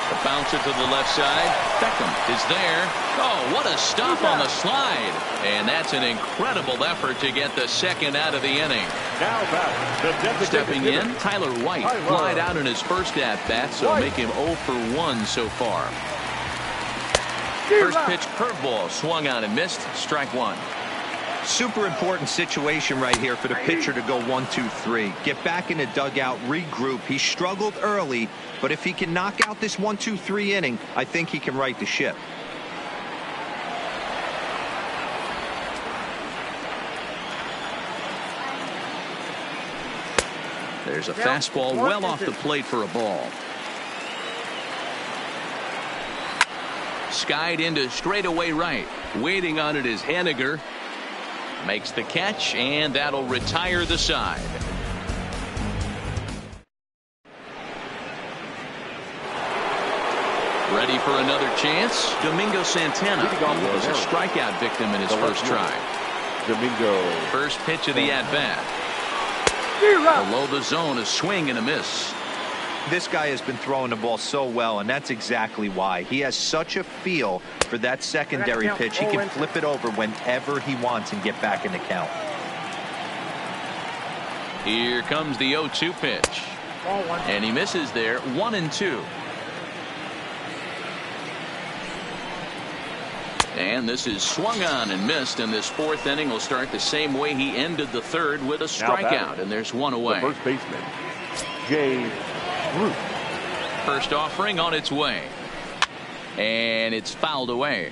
The bouncer to the left side. Beckham is there. Oh, what a stop on the slide. And that's an incredible effort to get the second out of the inning. Stepping in, Tyler White flied out in his first at-bat, so make him 0 for 1 so far. First pitch curveball swung out and missed. Strike 1. Super important situation right here for the pitcher to go 1-2-3. Get back in the dugout, regroup. He struggled early, but if he can knock out this 1-2-3 inning, I think he can right the ship. There's a fastball well off the plate for a ball. Skied into straightaway right. Waiting on it is Henniger. Makes the catch, and that'll retire the side. Ready for another chance? Domingo Santana was a strikeout victim in his first try. First pitch of the at-bat. Below the zone, a swing and a miss. This guy has been throwing the ball so well, and that's exactly why. He has such a feel for that secondary pitch. He can flip it over whenever he wants and get back in the count. Here comes the 0-2 pitch. And he misses there. 1-2. And this is swung on and missed, and this fourth inning will start the same way he ended the third with a strikeout, and there's one away. The first baseman, Jay Bruce. First offering on its way. And it's fouled away.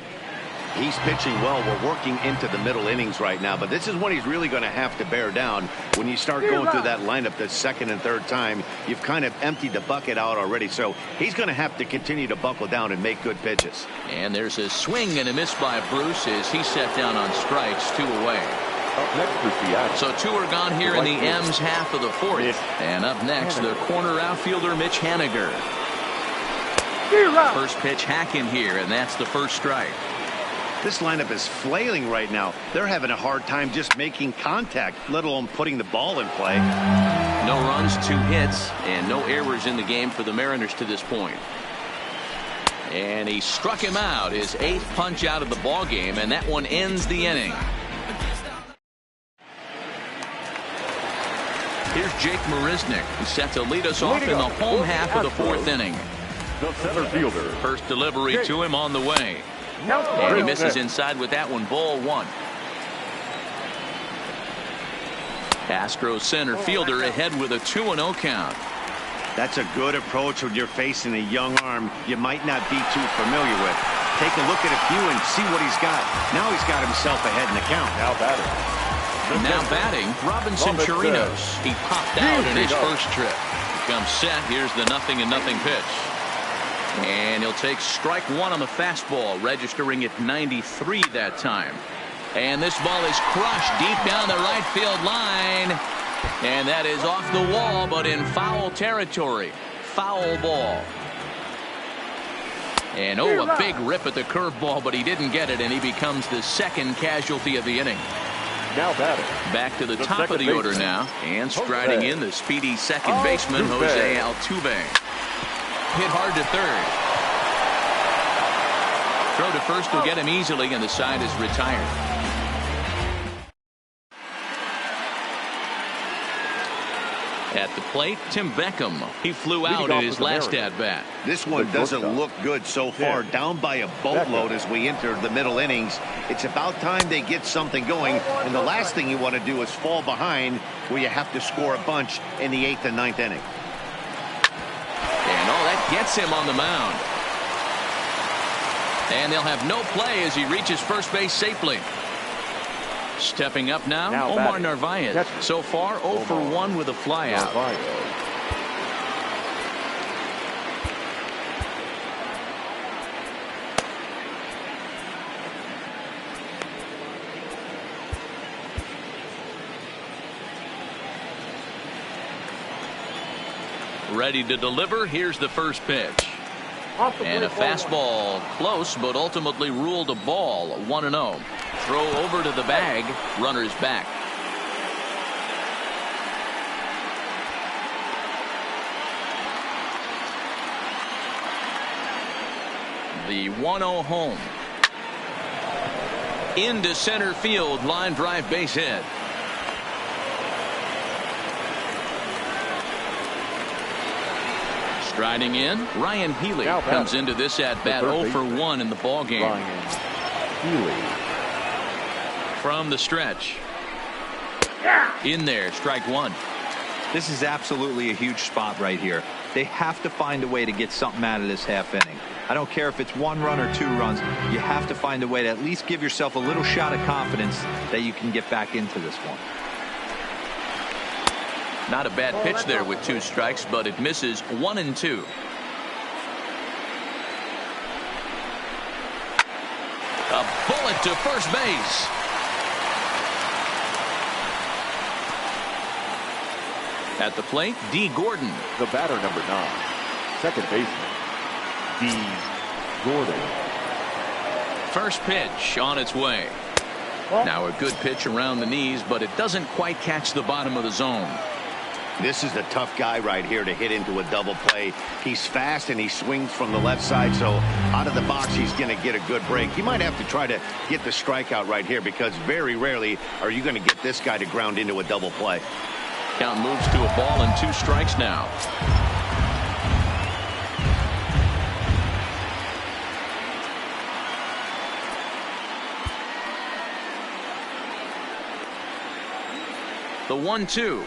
He's pitching well. We're working into the middle innings right now, but this is when he's really going to have to bear down. When you start going through that lineup the second and third time, you've kind of emptied the bucket out already. So he's going to have to continue to buckle down and make good pitches. And there's a swing and a miss by Bruce as he set down on strikes, 2 away. Up next for Seattle. So 2 are gone here in the M's half of the 4th. And up next, the corner outfielder, Mitch Haniger. First pitch hack in here, and that's the first strike. This lineup is flailing right now. They're having a hard time just making contact, let alone putting the ball in play. No runs, 2 hits, and no errors in the game for the Mariners to this point. And he struck him out, his 8th punch out of the ball game, and that one ends the inning. Here's Jake Marisnick, who's set to lead us off in the home half of the 4th inning. The center fielder. First delivery to him on the way. And he misses inside with that one, ball 1. Astros center fielder ahead with a 2-0 count. That's a good approach when you're facing a young arm you might not be too familiar with. Take a look at a few and see what he's got. Now he's got himself ahead in the count. Now batting, Robinson Chirinos. He popped out in his first trip. Comes set. Here's the 0-0 pitch. And he'll take strike 1 on the fastball, registering at 93 that time. And this ball is crushed deep down the right field line. And that is off the wall, but in foul territory. Foul ball. And a big rip at the curveball, but he didn't get it, and he becomes the second casualty of the inning. Now batting. Back to the top of the order now. And striding in, the speedy second baseman, Jose Altuve. Hit hard to third. Throw to first will get him easily, and the side is retired. At the plate, Tim Beckham. He flew out in his last at-bat. This one doesn't look good so far. Down by a boatload as we enter the middle innings. It's about time they get something going, and the last thing you want to do is fall behind where you have to score a bunch in the 8th and 9th inning. And that gets him on the mound. And they'll have no play as he reaches first base safely. Stepping up now Omar Narvaez. So far 0 for 1 with a flyout. Ready to deliver. Here's the first pitch. And a fastball close, but ultimately ruled a ball. 1-0. Throw over to the bag. Runners back. The 1-0 home. Into center field. Line drive base hit. Striding in, Ryan Healy comes into this at-bat 0 for 1 in the ball game. From the stretch. In there, strike 1. This is absolutely a huge spot right here. They have to find a way to get something out of this half inning. I don't care if it's 1 run or 2 runs. You have to find a way to at least give yourself a little shot of confidence that you can get back into this one. Not a bad pitch there with 2 strikes, but it misses 1 and 2. A bullet to first base. At the plate, D. Gordon. The batter, number 9. Second baseman, D. Gordon. First pitch on its way. Now a good pitch around the knees, but it doesn't quite catch the bottom of the zone. This is the tough guy right here to hit into a double play. He's fast and he swings from the left side, so out of the box he's going to get a good break. You might have to try to get the strikeout right here because very rarely are you going to get this guy to ground into a double play. Count moves to a ball and 2 strikes now. The 1-2.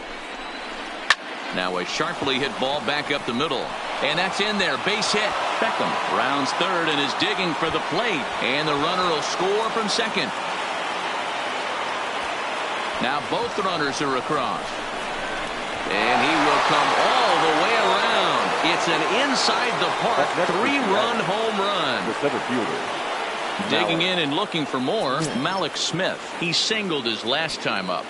Now a sharply hit ball back up the middle. And that's in there. Base hit. Beckham rounds third and is digging for the plate, and the runner will score from second. Now both runners are across, and he will come all the way around. It's an inside the park 3-run home run. The center fielder. Digging in and looking for more, Malik Smith. He singled his last time up.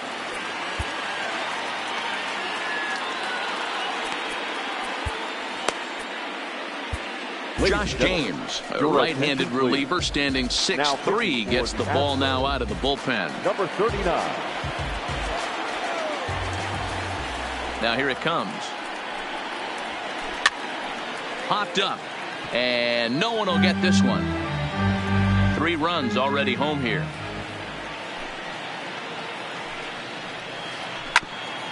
Josh James, a right-handed reliever standing 6'3", gets the ball now out of the bullpen. Number 39. Now here it comes. Popped up, and no one will get this one. 3 runs already home here.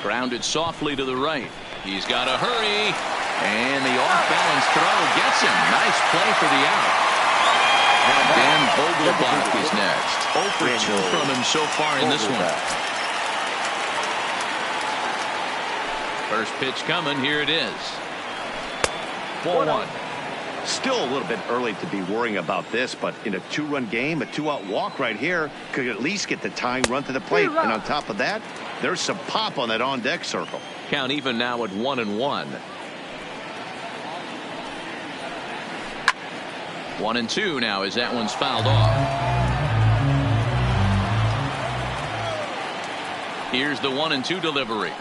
Grounded softly to the right. He's got to hurry. And the off-balance throw gets him. Nice play for the out. Dan Vogelbach is next. 0 for 2 from him so far in this one. First pitch coming. Here it is. 4-1. Still a little bit early to be worrying about this, but in a 2-run game, a 2-out walk right here could at least get the tying run to the plate. And on top of that, there's some pop on that on-deck circle. Count even now at 1-1. 1-2 now as that one's fouled off. Here's the 1-2 delivery.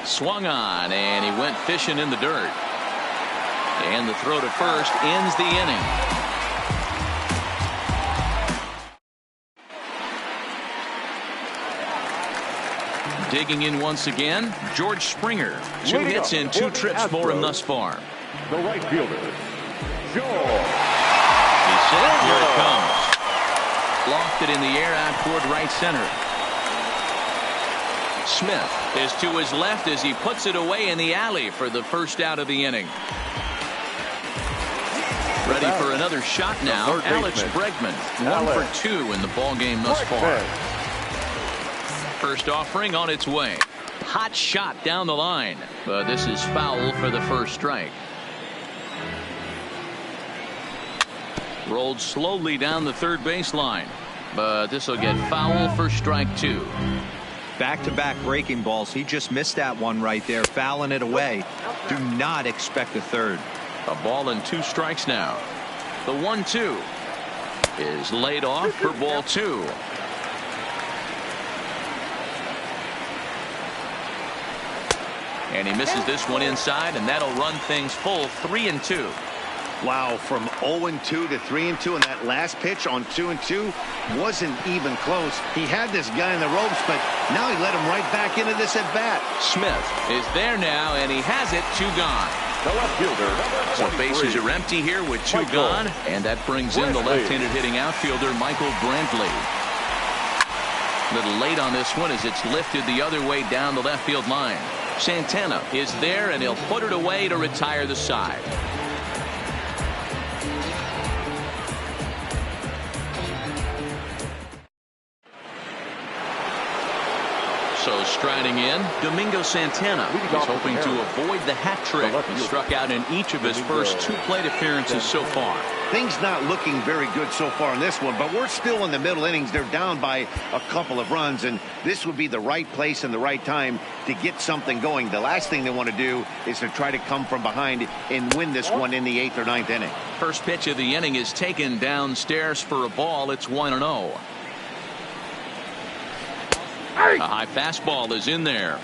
Swung on, and he went fishing in the dirt. And the throw to first ends the inning. Digging in once again, George Springer. 2 hits in 2 trips for him thus far. The right fielder, Joe. He's set. Here it comes. Lofted in the air out toward right center. Smith is to his left as he puts it away in the alley for the first out of the inning. Ready for another shot now. Alex Bregman, 1 for 2 in the ball game thus far. First offering on its way. Hot shot down the line, but this is foul for the first strike. Rolled slowly down the third baseline, but this will get foul for strike 2. Back-to-back breaking balls. He just missed that one right there, fouling it away. Do not expect a third. A ball and 2 strikes now. The 1-2 is laid off for ball 2. And he misses this one inside, and that'll run things full 3-2. Wow, from 0-2 to 3-2, and that last pitch on 2-2 wasn't even close. He had this guy in the ropes, but now he let him right back into this at bat. Smith is there now, and he has it. 2 gone. The left fielder, So bases are empty here with 2 gone, and that brings in the left-handed hitting outfielder Michael Brantley. A little late on this one as it's lifted the other way down the left field line. Santana is there, and he'll put it away to retire the side. So striding in, Domingo Santana. He's hoping to avoid the hat trick. He struck out in each of his first 2 plate appearances so far. Things not looking very good so far in this one, but we're still in the middle innings. They're down by a couple of runs, and this would be the right place and the right time to get something going. The last thing they want to do is to try to come from behind and win this one in the 8th or 9th inning. First pitch of the inning is taken downstairs for a ball. It's 1-0. A high fastball is in there.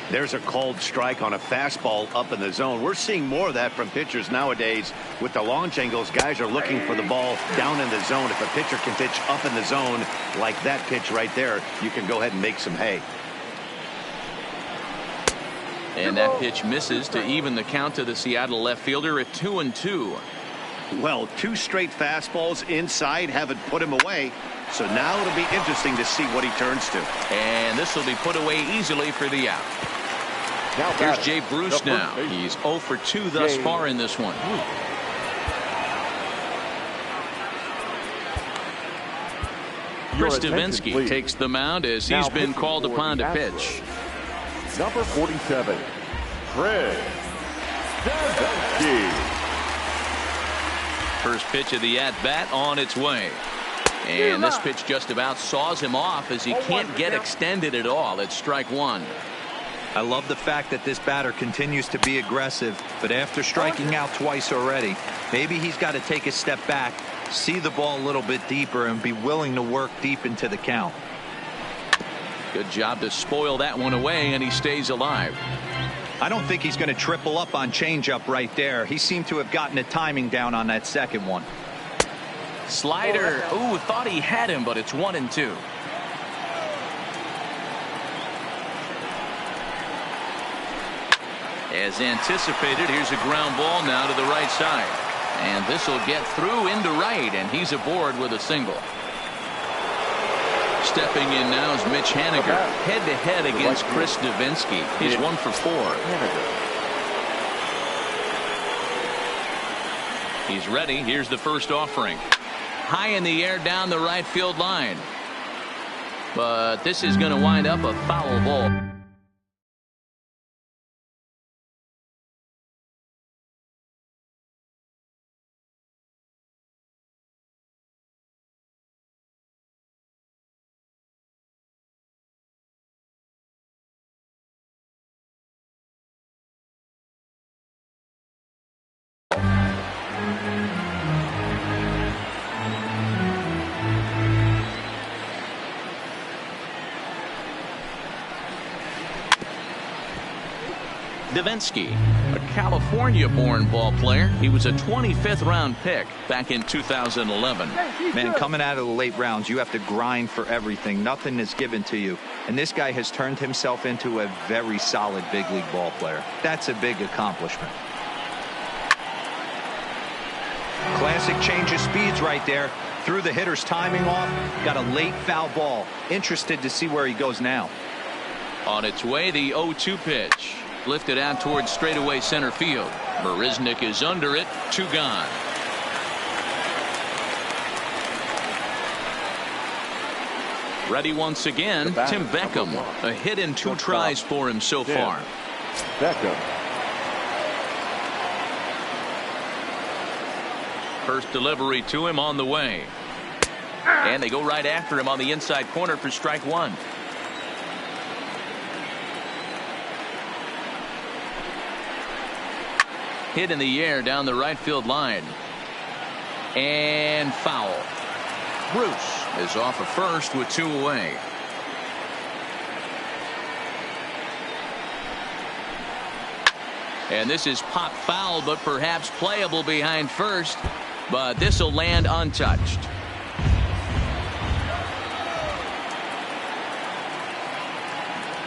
There's a called strike on a fastball up in the zone. We're seeing more of that from pitchers nowadays. With the launch angles, guys are looking for the ball down in the zone. If a pitcher can pitch up in the zone like that pitch right there, you can go ahead and make some hay. And that pitch misses to even the count to the Seattle left fielder at 2-2. Well, 2 straight fastballs inside haven't put him away. So now it'll be interesting to see what he turns to. And this will be put away easily for the out. Here's Jay Bruce now. He's 0 for 2 thus far in this one. Chris Davinsky takes the mound as he's been called upon to pitch. Number 47, Chris Davinsky. First pitch of the at-bat on its way. And this pitch just about saws him off as he can't get extended at all. It's strike one. I love the fact that this batter continues to be aggressive, but after striking out twice already, maybe he's got to take a step back, see the ball a little bit deeper, and be willing to work deep into the count. Good job to spoil that one away, and he stays alive. I don't think he's going to triple up on changeup right there. He seemed to have gotten the timing down on that second one. Slider. Ooh, thought he had him, but it's 1-2. As anticipated, here's a ground ball now to the right side. And this will get through into right, and he's aboard with a single. Stepping in now is Mitch Haniger, head-to-head against Chris Davinsky. He's 1 for 4. He's ready. Here's the first offering. High in the air down the right field line. But this is going to wind up a foul ball. Davinsky, a California-born ball player. He was a 25th round pick back in 2011. Man, coming out of the late rounds, you have to grind for everything. Nothing is given to you. And this guy has turned himself into a very solid big league ball player. That's a big accomplishment. Classic change of speeds right there. Threw the hitter's timing off. Got a late foul ball. Interested to see where he goes now. On its way, the 0-2 pitch. Lifted out towards straightaway center field. Marisnik is under it. 2 gone. Ready once again, Tim Beckham. A hit in 2 tries for him so far. Beckham. First delivery to him on the way. And they go right after him on the inside corner for strike one. Hit in the air down the right field line. And foul. Bruce is off of first with 2 away. And this is pop foul, but perhaps playable behind first. But this will land untouched.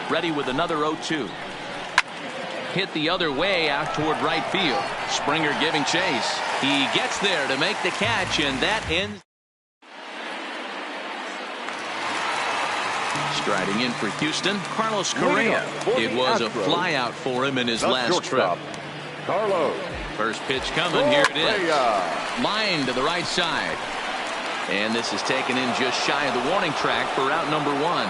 Ready with another 0-2. Hit the other way out toward right field. Springer giving chase. He gets there to make the catch, and that ends. Striding in for Houston, Carlos Correa. It was a flyout for him in his last trip. Carlos. First pitch coming. Here it is. Line to the right side. And this is taken in just shy of the warning track for out number 1.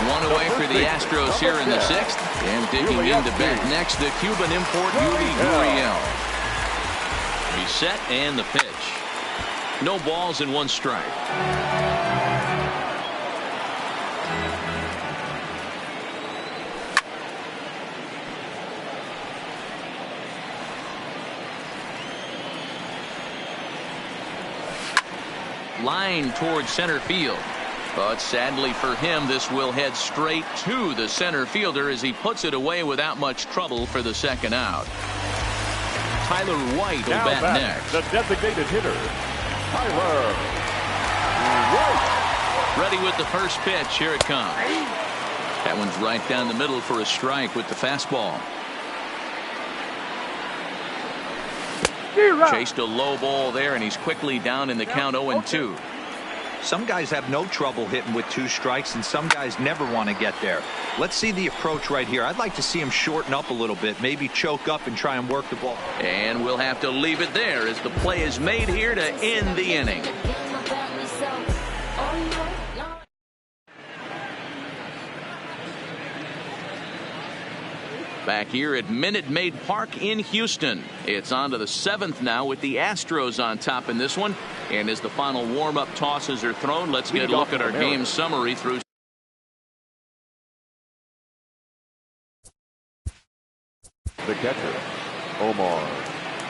One away for the Astros here in the 6th. And digging into bat next, the Cuban import Yuli Gurriel. He's set and the pitch. No balls and 1 strike. Line towards center field. But sadly for him, this will head straight to the center fielder as he puts it away without much trouble for the second out. Tyler White will bat next. The designated hitter, Tyler White. Ready with the first pitch. Here it comes. That one's right down the middle for a strike with the fastball. Chased a low ball there, and he's quickly down in the count 0-2. Some guys have no trouble hitting with 2 strikes, and some guys never want to get there. Let's see the approach right here. I'd like to see him shorten up a little bit, maybe choke up and try and work the ball. And we'll have to leave it there as the play is made here to end the inning. Back here at Minute Maid Park in Houston. It's on to the 7th now with the Astros on top in this one. And as the final warm-up tosses are thrown, let's get a look at our game summary through. The catcher, Omar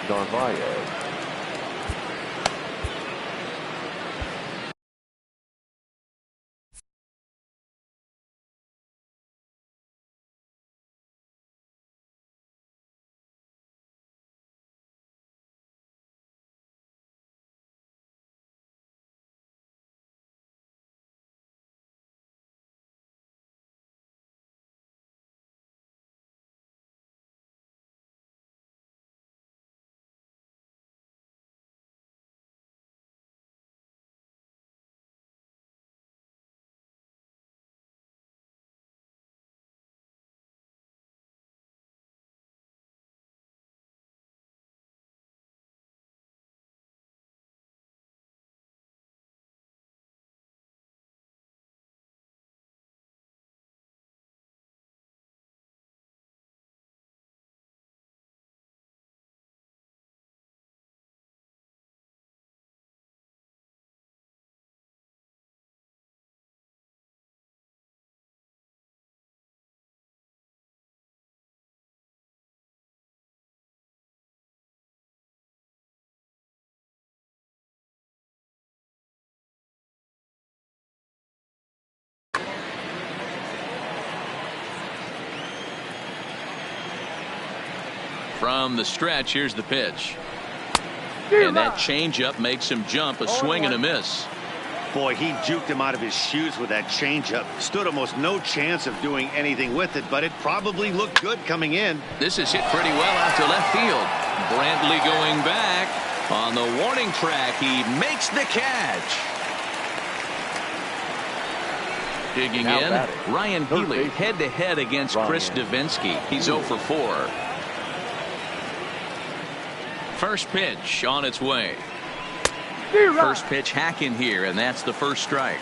Narvaez. From the stretch, here's the pitch. And that changeup makes him jump. A swing and a miss. Boy, he juked him out of his shoes with that changeup. Stood almost no chance of doing anything with it, but it probably looked good coming in. This is hit pretty well out to left field. Brantley going back on the warning track. He makes the catch. Digging in, Ryan Healy head-to-head against Chris Davinsky. He's 0 for 4. First pitch on its way. First pitch hack in here, and that's the first strike.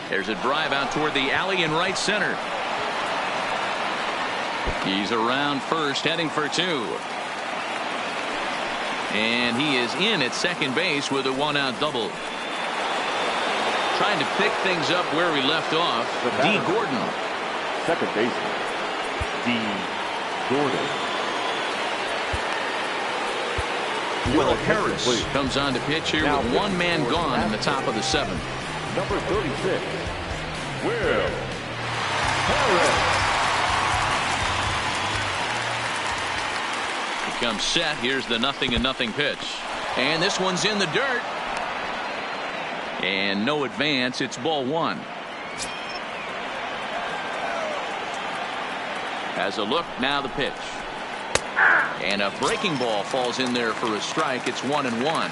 There's a drive out toward the alley in right center. He's around first, heading for 2. And he is in at second base with a 1-out double. Trying to pick things up where we left off. D. Gordon. Second baseman, D. Gordon. Will Harris comes on to pitch here Now with one man gone in the top of the 7th. Number 36, Will Harris. He comes set. Here's the 0-0 pitch. And this one's in the dirt. And no advance. It's ball 1. Has a look. Now the pitch. And a breaking ball falls in there for a strike. It's 1-1.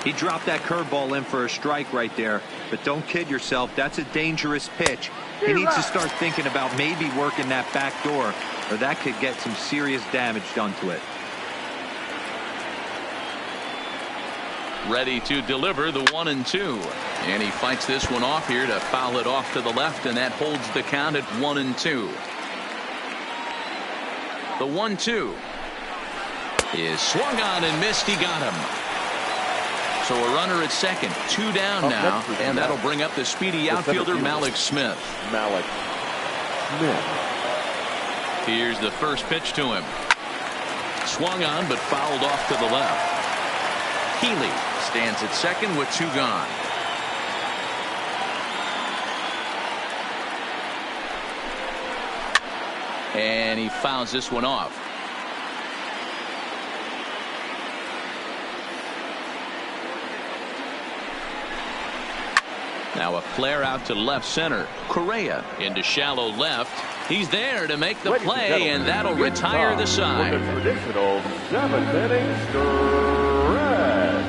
He dropped that curveball in for a strike right there. But don't kid yourself. That's a dangerous pitch. He needs to start thinking about maybe working that back door, or that could get some serious damage done to it. Ready to deliver the 1-2. And he fights this one off here to foul it off to the left, and that holds the count at 1-2. The 1-2 is swung on and missed. He got him. So a runner at second, 2 down now, and that'll bring up the speedy outfielder Malik Smith. Here's the first pitch to him. Swung on but fouled off to the left. Healy stands at second with 2 gone. And he fouls this one off. Now a flare out to left center. Correa into shallow left. He's there to make the play, and that'll retire the side. The traditional 7th inning stretch.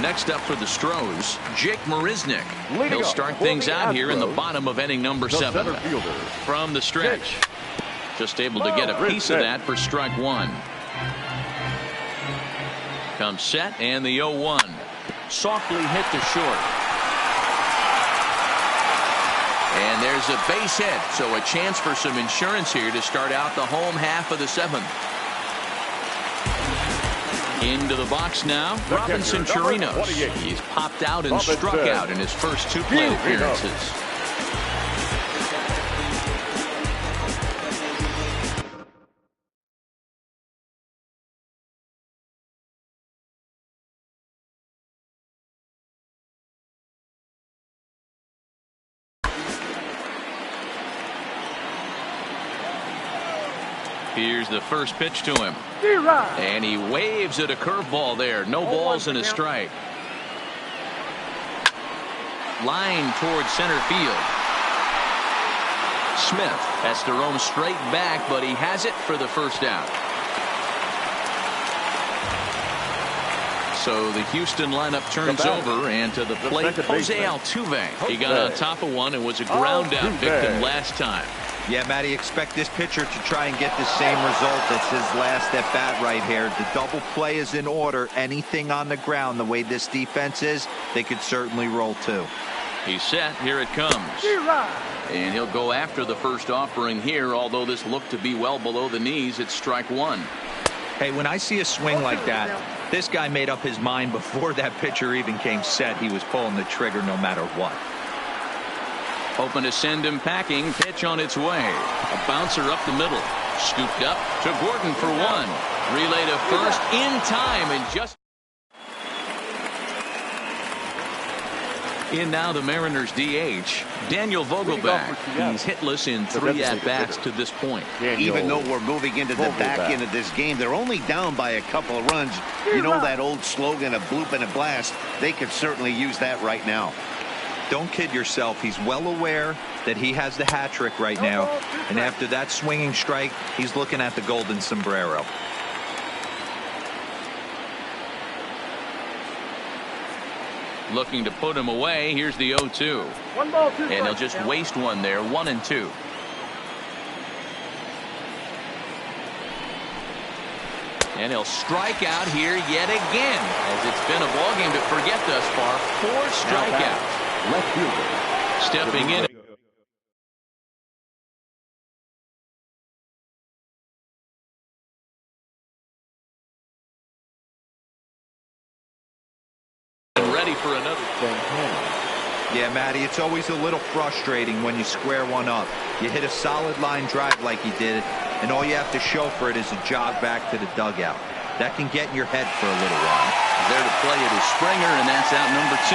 Next up for the Stros, Jake Marisnick. He'll start things out here in the bottom of inning number 7. From the stretch. Just able to get a piece of that for strike 1. Comes set, and the 0-1. Softly hit to short. And there's a base hit, so a chance for some insurance here to start out the home half of the 7th. Into the box now, Robinson Chirinos. He's popped out and struck out in his first 2 plate appearances. Here's the first pitch to him. And he waves at a curveball there. No balls and a strike. Line towards center field. Smith has to roam straight back, but he has it for the first out. So the Houston lineup turns over, and to the plate, Jose Altuve. He got on top of one and was a ground out victim last time. Yeah, Matty, expect this pitcher to try and get the same result. It's his last at bat right here. The double play is in order. Anything on the ground, the way this defense is, they could certainly roll too. He's set. Here it comes. And he'll go after the first offering here, although this looked to be well below the knees. It's strike 1. Hey, when I see a swing like that, this guy made up his mind before that pitcher even came set. He was pulling the trigger no matter what. Hoping to send him packing. Pitch on its way. A bouncer up the middle. Scooped up to Gordon for 1. Relay to first in time, and just in now the Mariners DH, Daniel Vogelbach. He's hitless in 3 at-bats to this point. Even though we're moving into the back end of this game, they're only down by a couple of runs. You know that old slogan, a bloop and a blast? They could certainly use that right now. Don't kid yourself. He's well aware that he has the hat trick right now. And after that swinging strike, he's looking at the golden sombrero. Looking to put him away. Here's the 0-2. 1 ball, 2 and he'll just waste one there. 1-2. And he'll strike out here yet again, as it's been a ball game to forget thus far. 4 strikeouts. Left fielder. Stepping in. And ready for another. Yeah, Matty, it's always a little frustrating when you square one up. You hit a solid line drive like he did, and all you have to show for it is a jog back to the dugout. That can get in your head for a little while. There to play it is Springer, and that's out number 2.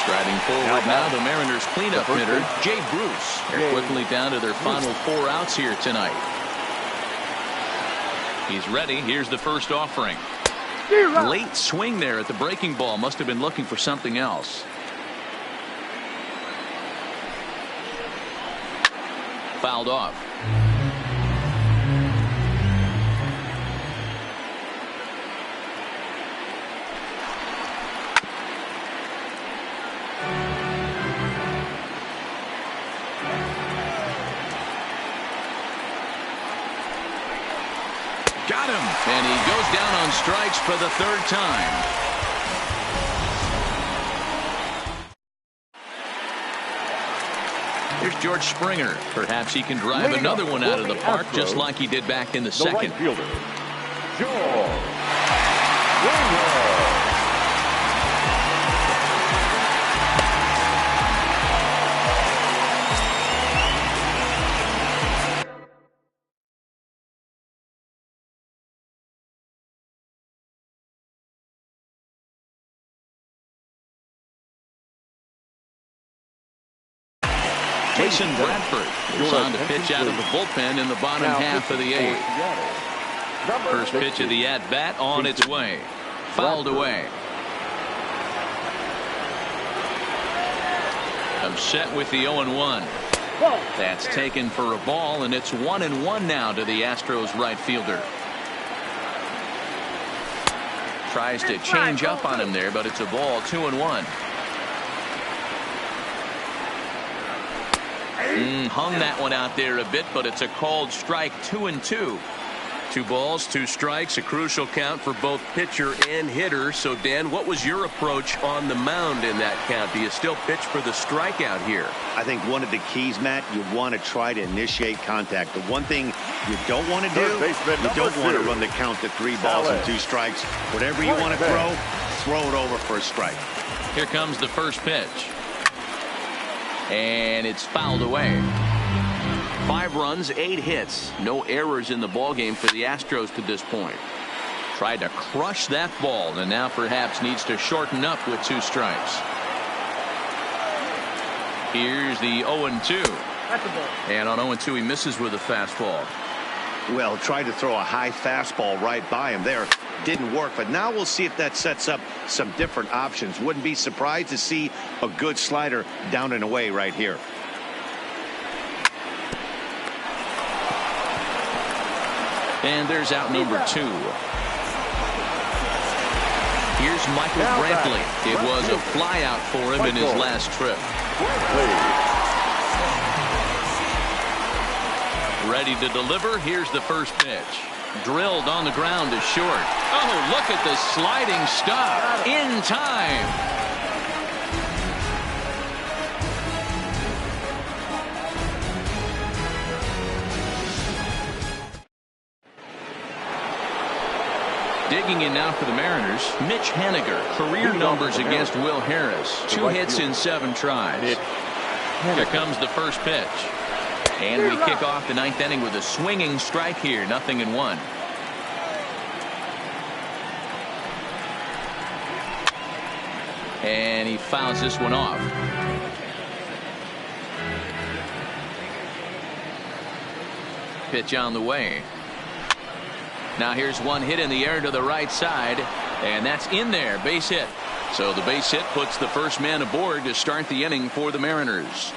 Striding forward now, the Mariners cleanup hitter, Jay Bruce. They're quickly down to their final 4 outs here tonight. He's ready. Here's the first offering. Late swing there at the breaking ball. Must have been looking for something else. Fouled off. Got him, and he goes down on strikes for the 3rd time. Here's George Springer. Perhaps he can drive another one out of the park, just like he did back in the 2nd. Right fielder, George Springer. Jason Bradford is on to pitch out of the bullpen in the bottom half of the 8th. First pitch of the at-bat on its way. Fouled away. I'm set with the 0-1. That's taken for a ball, and it's 1-1 now to the Astros right fielder. Tries to change up on him there, but it's a ball. 2-1. Hung that one out there a bit, but it's a called strike. 2-2. 2 balls, 2 strikes, a crucial count for both pitcher and hitter. So, Dan, what was your approach on the mound in that count? Do you still pitch for the strikeout here? I think one of the keys, Matt, you want to try to initiate contact. The one thing you don't want to do, you don't want to run the count to 3 balls and 2 strikes. Whatever you want to throw it over for a strike. Here comes the first pitch. And it's fouled away. 5 runs, 8 hits. No errors in the ballgame for the Astros to this point. Tried to crush that ball and now perhaps needs to shorten up with 2 strikes. Here's the 0-2. And on 0-2 he misses with a fastball. Well, tried to throw a high fastball right by him there. Didn't work, but now we'll see if that sets up some different options. Wouldn't be surprised to see a good slider down and away right here. And there's out number 2. Here's Michael Brantley. It was a flyout for him in his last trip. Ready to deliver. Here's the first pitch. Drilled on the ground to short. Oh, look at the sliding stop. In time. Digging in now for the Mariners, Mitch Haniger. Career numbers against Will Harris. 2 hits in 7 tries. Here comes the first pitch. And we kick off the 9th inning with a swinging strike here. 0-1. And he fouls this one off. Pitch on the way. Now here's one hit in the air to the right side, and that's in there. Base hit. So the base hit puts the first man aboard to start the inning for the Mariners.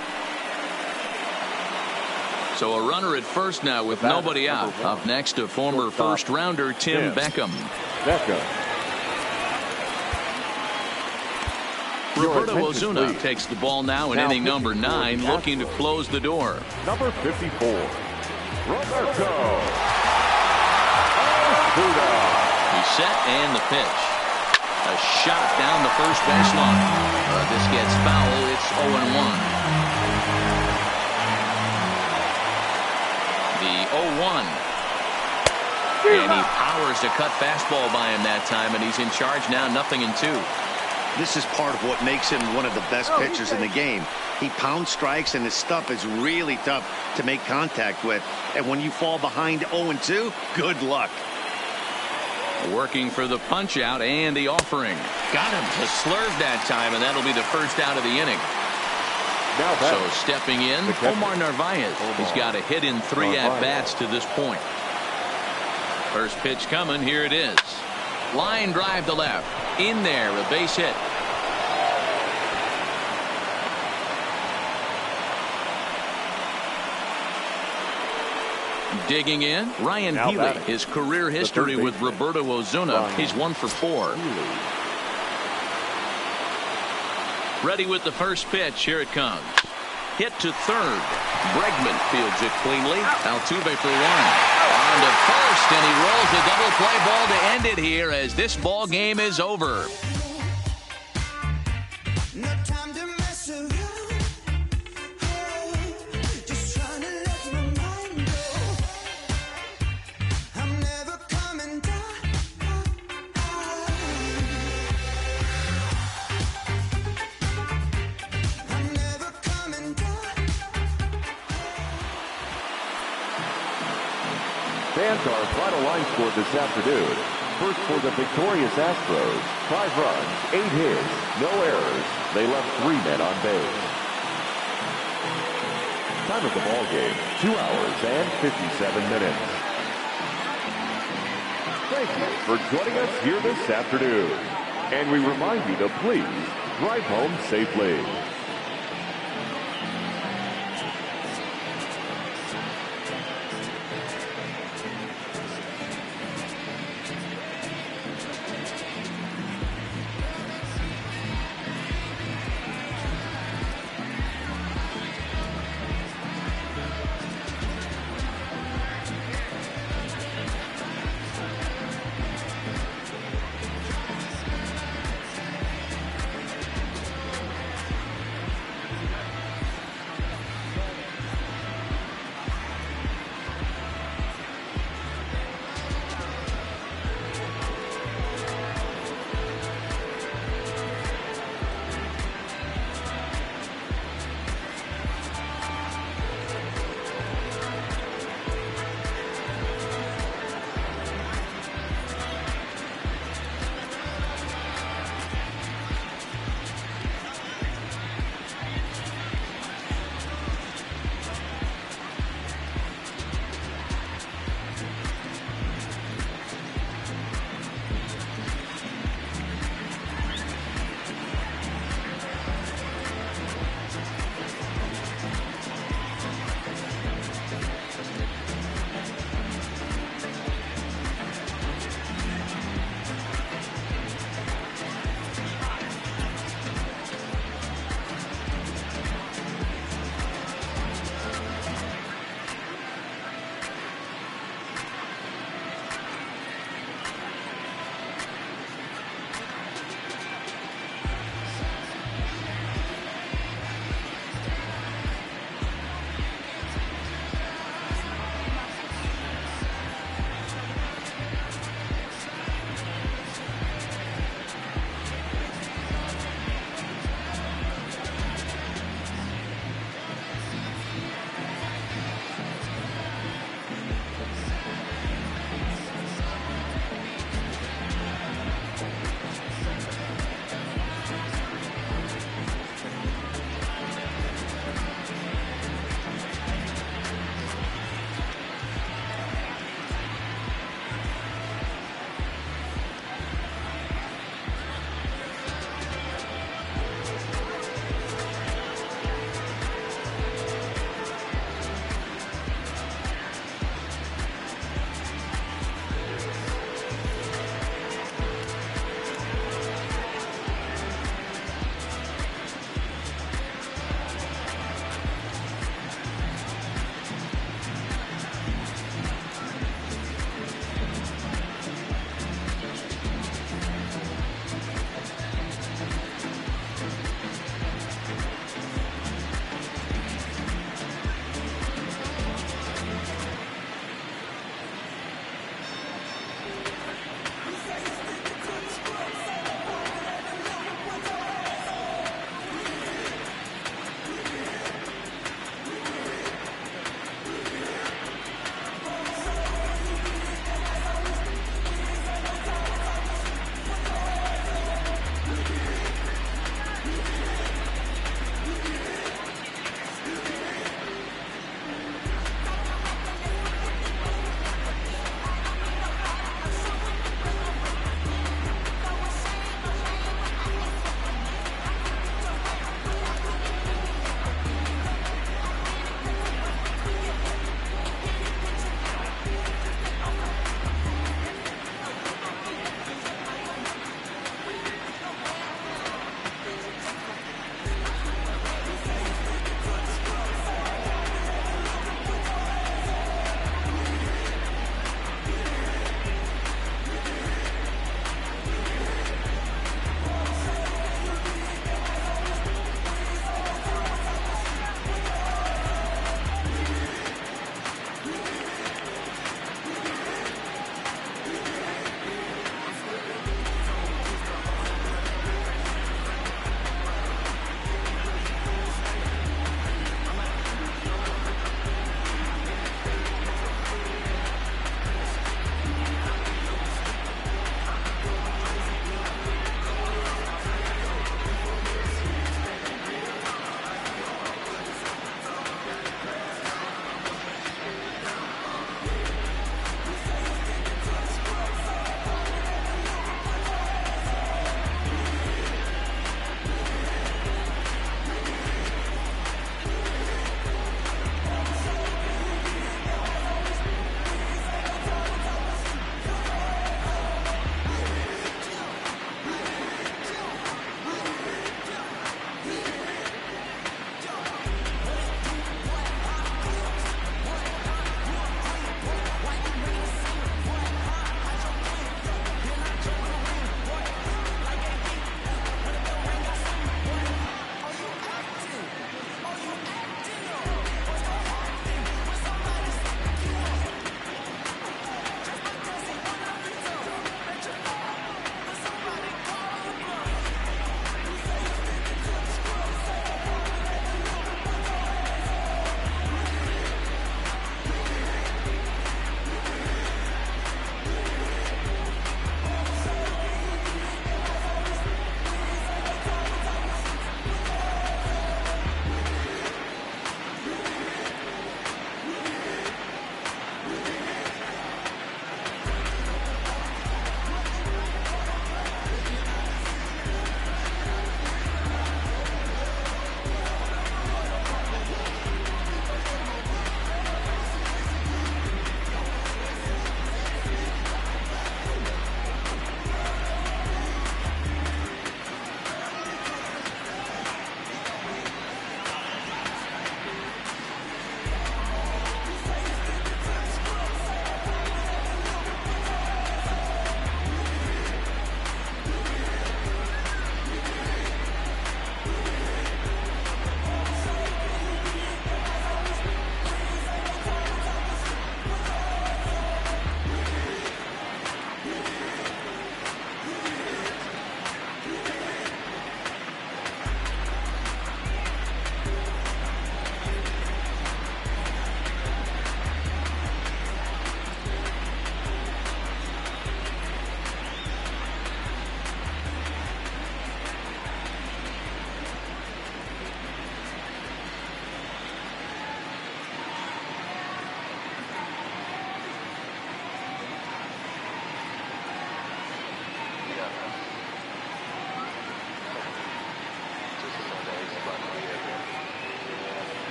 So a runner at first now with nobody out. Up next, a former first rounder, Tim Beckham. Roberto Ozuna takes the ball now in inning number 9, looking to close the door. Number 54, Roberto. He's set and the pitch. A shot down the first baseline. This gets foul. It's 0-1. The 0-1. And he powers a cut fastball by him that time, and he's in charge now. 0-2. This is part of what makes him one of the best pitchers in the game. He pounds strikes, and his stuff is really tough to make contact with. And when you fall behind 0-2, good luck. Working for the punch out and the offering. Got him to slurve that time, and that'll be the first out of the inning. So stepping in, Omar Narvaez. He's got a hit in 3 at-bats to this point. First pitch coming. Here it is. Line drive to left. In there, a base hit. Digging in, Ryan Healy. His career history with Roberto Ozuna. He's 1 for 4. Ready with the first pitch. Here it comes. Hit to third. Bregman fields it cleanly. Altuve for 1. On to first, and he rolls a double play ball to end it here as this ball game is over. No time to mess around. Just trying to let my mind go. I'm never coming down. I'm never coming down. Fans, our final line score this afternoon. First for the victorious Astros, 5 runs, 8 hits, no errors. They left 3 men on base. Time of the ball game, 2 hours and 57 minutes. Thank you for joining us here this afternoon. And we remind you to please drive home safely.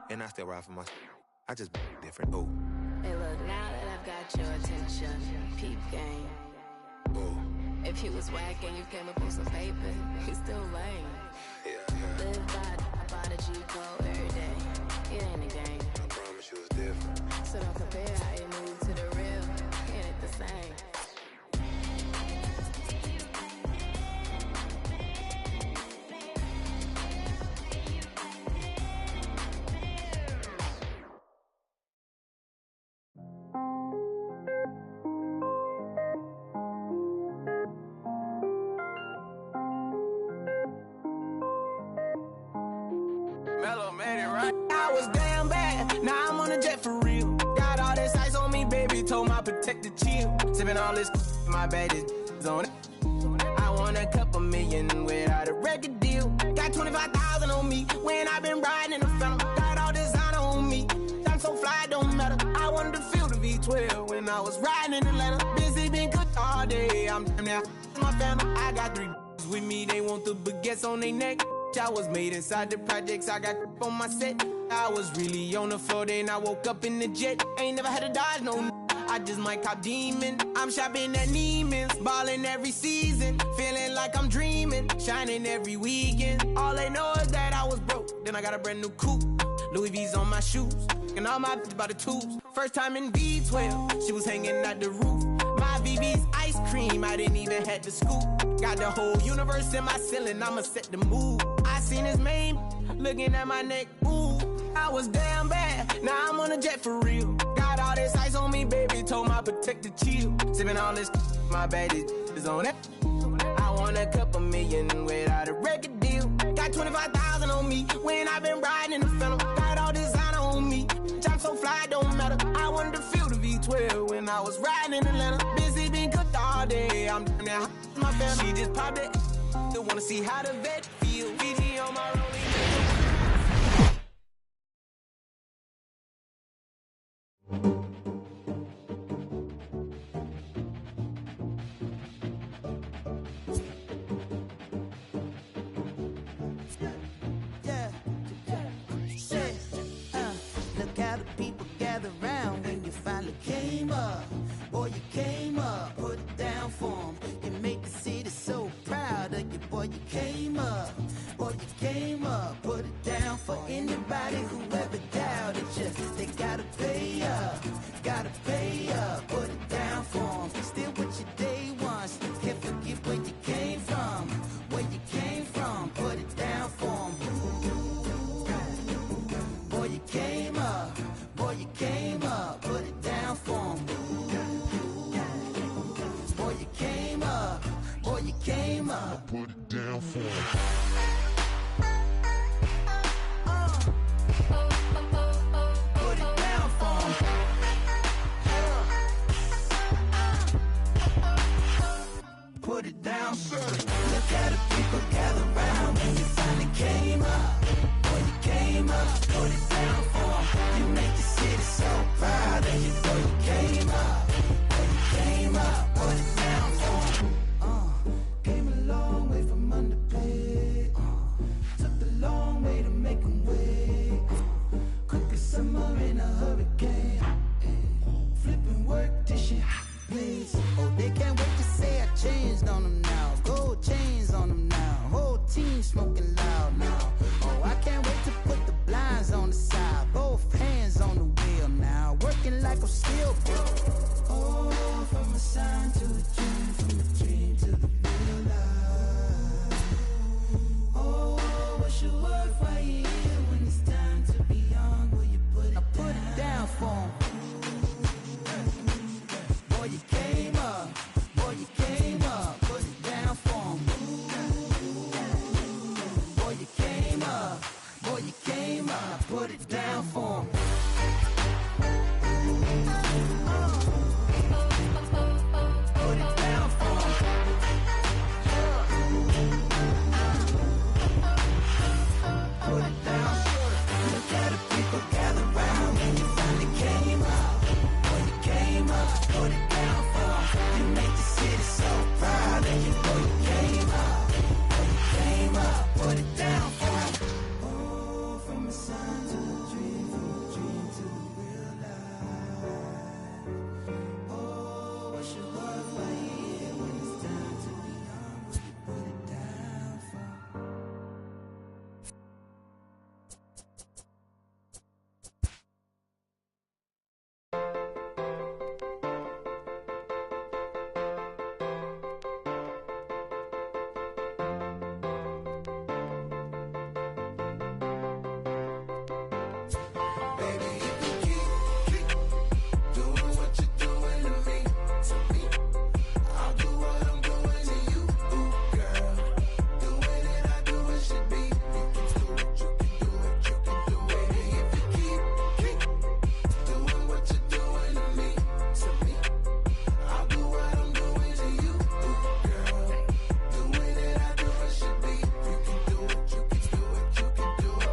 And I still ride for my. I just different. Oh. Hey, look, now that I've got your attention, peep game. Oh. If you was whack and you came up on some paper, you still lame. Yeah. Live by the G code every day. It ain't a game. I promise you it's different. So don't compare how you move to the real. It ain't the same. I was damn bad, now I'm on a jet for real. Got all this ice on me, baby, told my protector chill. Sipping all this, my bad is on it. I want a couple million without a record deal. Got 25,000 on me when I been riding in the Phantom. Got all designer on me, I'm so fly, it don't matter. I wanted to feel the V12 when I was riding in Atlanta. Busy been cooked all day, I'm now my Phantom. I got 3 with me, they want the baguettes on their neck. I was made inside the projects, I got on my set. I was really on the floor, then I woke up in the jet. Ain't never had to dodge no I just might cop demon. I'm shopping at Neiman's, balling every season. Feeling like I'm dreaming, shining every weekend. All they know is that I was broke, then I got a brand new coupe. Louis V's on my shoes, and all my by the tubes. First time in V12, she was hanging at the roof. My VV's ice cream, I didn't even have to scoop. Got the whole universe in my ceiling, I'ma set the mood. I seen his main, looking at my neck, ooh. I was damn bad, now I'm on a jet for real. Got all this ice on me, baby, told my protector chill. Sipping all this, my bad is on it. I want a couple million without a record deal. Got 25,000 on me when I been riding in the Phantom. Got all designer on me, I'm so fly, it don't matter. I wanted to feel the V12 when I was riding in Atlanta. Busy been cooked all day, I'm now my family. She just popped it, still wanna see how the vet feel. VG on my rolling. Look how the people gather round when you finally came up. Boy, you came up, put it down for 'em. You make the city so proud of you. Boy, you came up. Boy, you came up, put it down for anybody who ever doubted you. They gotta pay up, put it down for 'em. Still with your day ones, can't forget where you came from. Where you came from, put it down for 'em. Boy, you came up, put it down for 'em. Boy, you came up, put it down for 'em. Put it down for 'em. Put it down for 'em. Look at the people gather round when you finally came up. Boy, you came up, put it down for 'em. You make the city so proud of you. Boy, you came up. Boy, you came up, put it down for 'em. Came a long way from underpaid. still broke. Oh, from a sign to a dream, from a dream to the real life. Oh, what's your word right here when it's time to be young? Will you put it down? I put it down for him. Boy, you came up. Boy, you came up. Put it down for him. Boy, you came up. Boy, you came up. Put it down for him. Put it down for him. Put it down. Look at the people gather round when you finally came up. Boy, you came up. Put it down for him. You make the city so proud of you. Boy, you came up. Boy, you came up. Put it down for him. Oh, from a sign to a dream, from a dream to the real life. Oh, what's your word for here when it's time to be young? Will you put it down for him? Baby, if you keep doing what you're doing to me, I'll do what I'm doing to you, ooh, girl. The way that I do it should be. You can do it, you can do it, you can do it. Baby, if you keep doing what you're doing to me, I'll do what I'm doing to you, ooh, girl. The way that I do it should be. You can do it, you can do it, you can do it.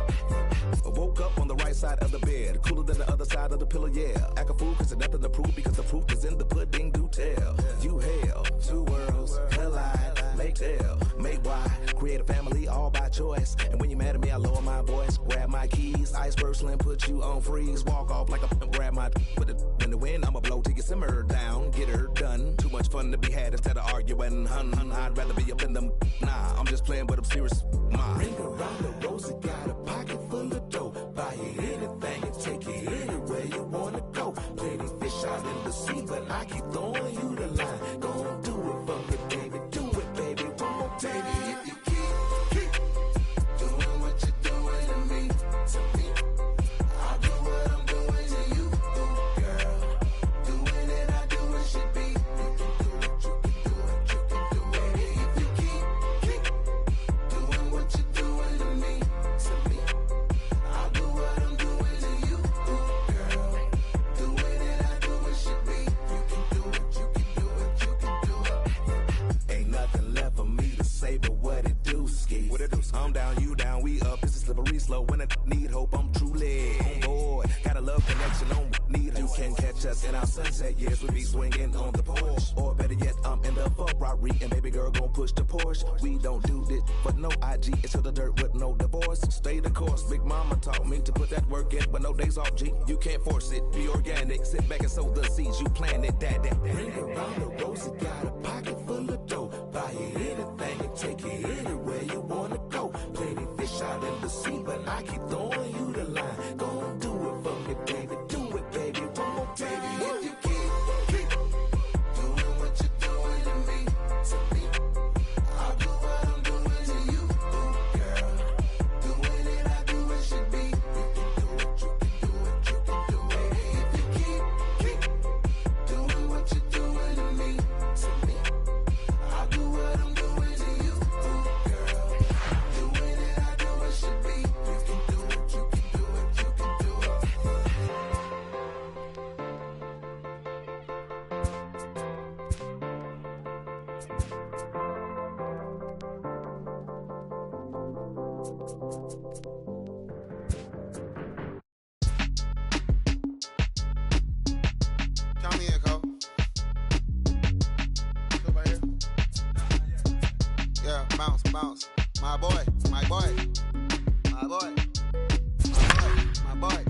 I woke up on the right side of the bed, cooler than the other side of the pillow, yeah. Act a fool cause there's nothing to prove because the proof is in the pudding, do tell. You hell, two worlds collide, make tell, make why, create a family all by choice. And when you're mad at me, I lower my voice, grab my keys, iceberg slim, put you on freeze, walk off like a grab my put it in the wind, I'ma blow till you simmer down, get her done. Too much fun to be had instead of arguing, hun, I'd rather be up in them, nah, I'm just playing but I'm serious, ma. Ring around the rosy, got a pocket full of dough. Buy you anything and take you anywhere you wanna go. Plenty fish out in the sea, but I keep throwing you the line. Gon' do it for me, baby. Do it, baby. One more time. Baby, if you keep doing what you're doing to me, I'll do what I'm doing to you, ooh, girl. The way that I do it should be. You can do it, you can do it, you can do it. Baby, if you keep doing what you're doing to me, I'll do what I'm doing to you, ooh, girl. The way that I do it should be. You can do it, you can do it, you can do it. Ain't nothing left for me to say but what it do, ski. What it do? I'm down, you down, we up. This is slippery slow. When I need hope, I'm truly on board. Got a love connection on need. You can catch us in our sunset years. We be swinging on the porch, or better yet, I'm in the Ferrari and baby girl gon' push the Porsche. We don't do this for no IG. It's to the dirt with no divorce. Stay the course. Big mama taught me to put that work in, but no days off. G, you can't force it. Be organic. Sit back and sow the seeds. You planted that. Ring around the rosy, got a pocket full of dough. Buy you anything and take you anywhere you wanna go. Plenty fish out in the sea, but I keep throwing you the line. Gon' do it for me, baby. Do it, baby. One more time. Baby, if you keep doing what you're doing to me, I'll do what I'm doing to you, ooh, girl. The way that I do it should be. You can do it, you can do it, you can do it. Baby, if you keep doing what you're doing to me, I'll do what I'm doing to you, ooh, girl. The way that I do it should be. You can do it, you can do it, you can do it. Count me in, Cole. Still right here? Yeah, bounce, bounce. My boy, my boy. My boy. My boy. My boy.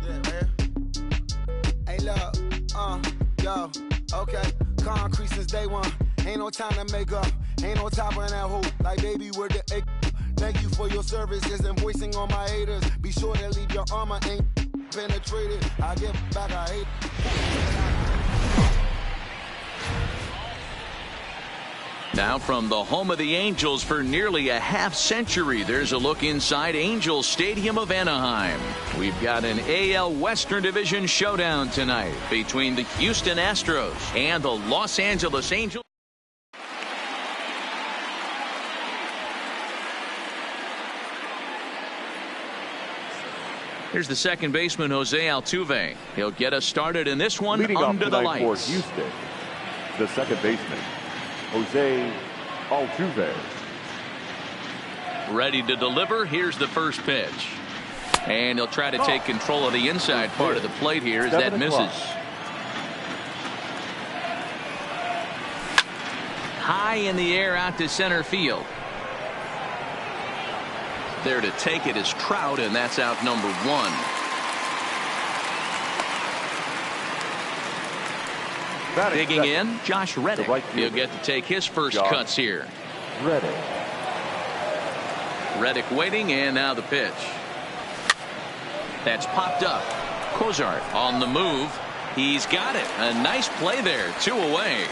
Yeah, right here. Hey, look, yo, okay. Concrete since day one. Ain't no time to make up. Ain't no top on that hole. Like, baby, where the Thank you for your services and voicing on my haters. Be sure to leave your armor. Ain't penetrated. I get back, I hate. Now from the home of the Angels for nearly a half-century, there's a look inside Angels Stadium of Anaheim. We've got an AL Western Division showdown tonight between the Houston Astros and the Los Angeles Angels. Here's the second baseman, Jose Altuve. He'll get us started in this one. Leading under off the tonight lights. for Houston, the second baseman, Jose Altuve. Ready to deliver. Here's the first pitch. And he'll try to take control of the inside part of the plate here as that misses. High in the air out to center field. There to take it is Trout, and that's out number 1. Digging in, Josh Reddick. He'll get to take his first cuts here. Reddick waiting, and now the pitch. That's popped up. Cozart on the move. He's got it. A nice play there. 2 away.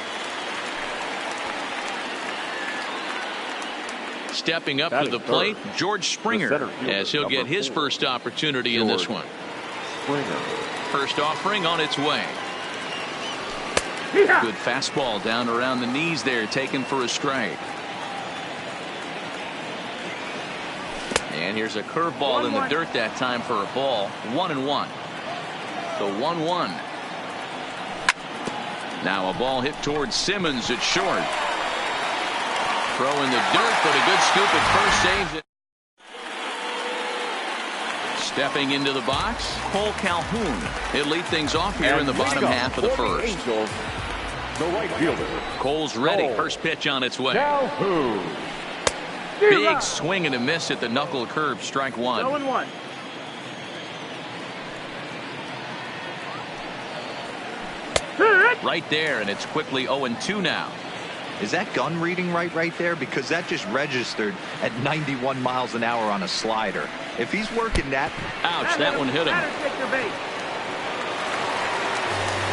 Stepping up to the plate, George Springer, as he'll get his first opportunity in this one. First offering on its way. Good fastball down around the knees there, taken for a strike. And here's a curveball in the dirt that time for a ball. 1-1. The 1-1. Now a ball hit towards Simmons at short. Throw in the dirt, but a good scoop at first saves it. Stepping into the box, Cole Calhoun. He'll lead things off here in the bottom half of the first. Angels, the right fielder. Cole's ready. First pitch on its way. Calhoun. Big swing and a miss at the knuckle curve. Strike 1. 0-1. Right there, and it's quickly 0-2 now. Is that gun reading right there? Because that just registered at 91 miles an hour on a slider. If he's working that. Ouch, that one hit him.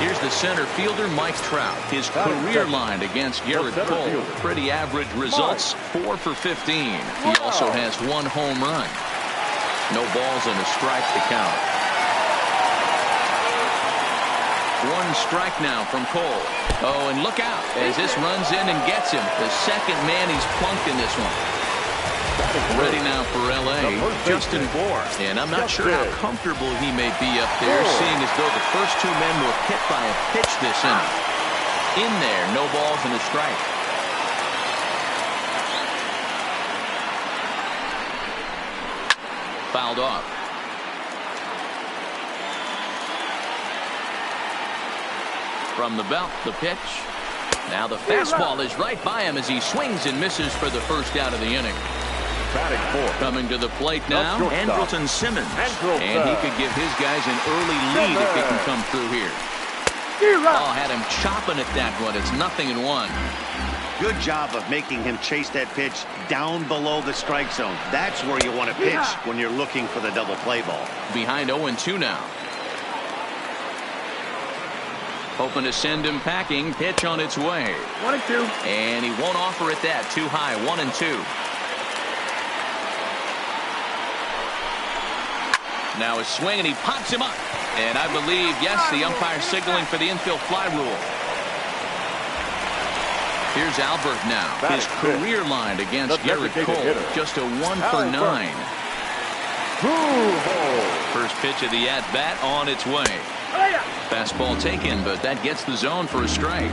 Here's the center fielder, Mike Trout. His career line against Garrett Cole. Pretty average results, 4 for 15. He also has 1 home run. No balls and a strike to count. 1 strike now from Cole. Oh, and look out as this runs in and gets him. The second man he's plunked in this one. Ready now for L.A., Justin Bour. And I'm not sure how comfortable he may be up there, seeing as though the first 2 men were hit by a pitch this inning. In there, no balls and a strike. Fouled off. From the belt, the pitch. Now the fastball is right by him as he swings and misses for the first out of the inning. Coming to the plate now, Andrelton Simmons. And he could give his guys an early lead if he can come through here. Oh, had him chopping at that one. It's 0-1. Good job of making him chase that pitch down below the strike zone. That's where you want to pitch when you're looking for the double play ball. Behind 0-2 now. Hoping to send him packing. Pitch on its way. 1-2. And he won't offer it that. Too high. 1-2. Now a swing, and he pops him up. And I believe, yes, the umpire signaling for the infield fly rule. Here's Albert now. His career line against Garrett Cole. Just a 1 for 9. First pitch of the at-bat on its way. Fastball taken, but that gets the zone for a strike.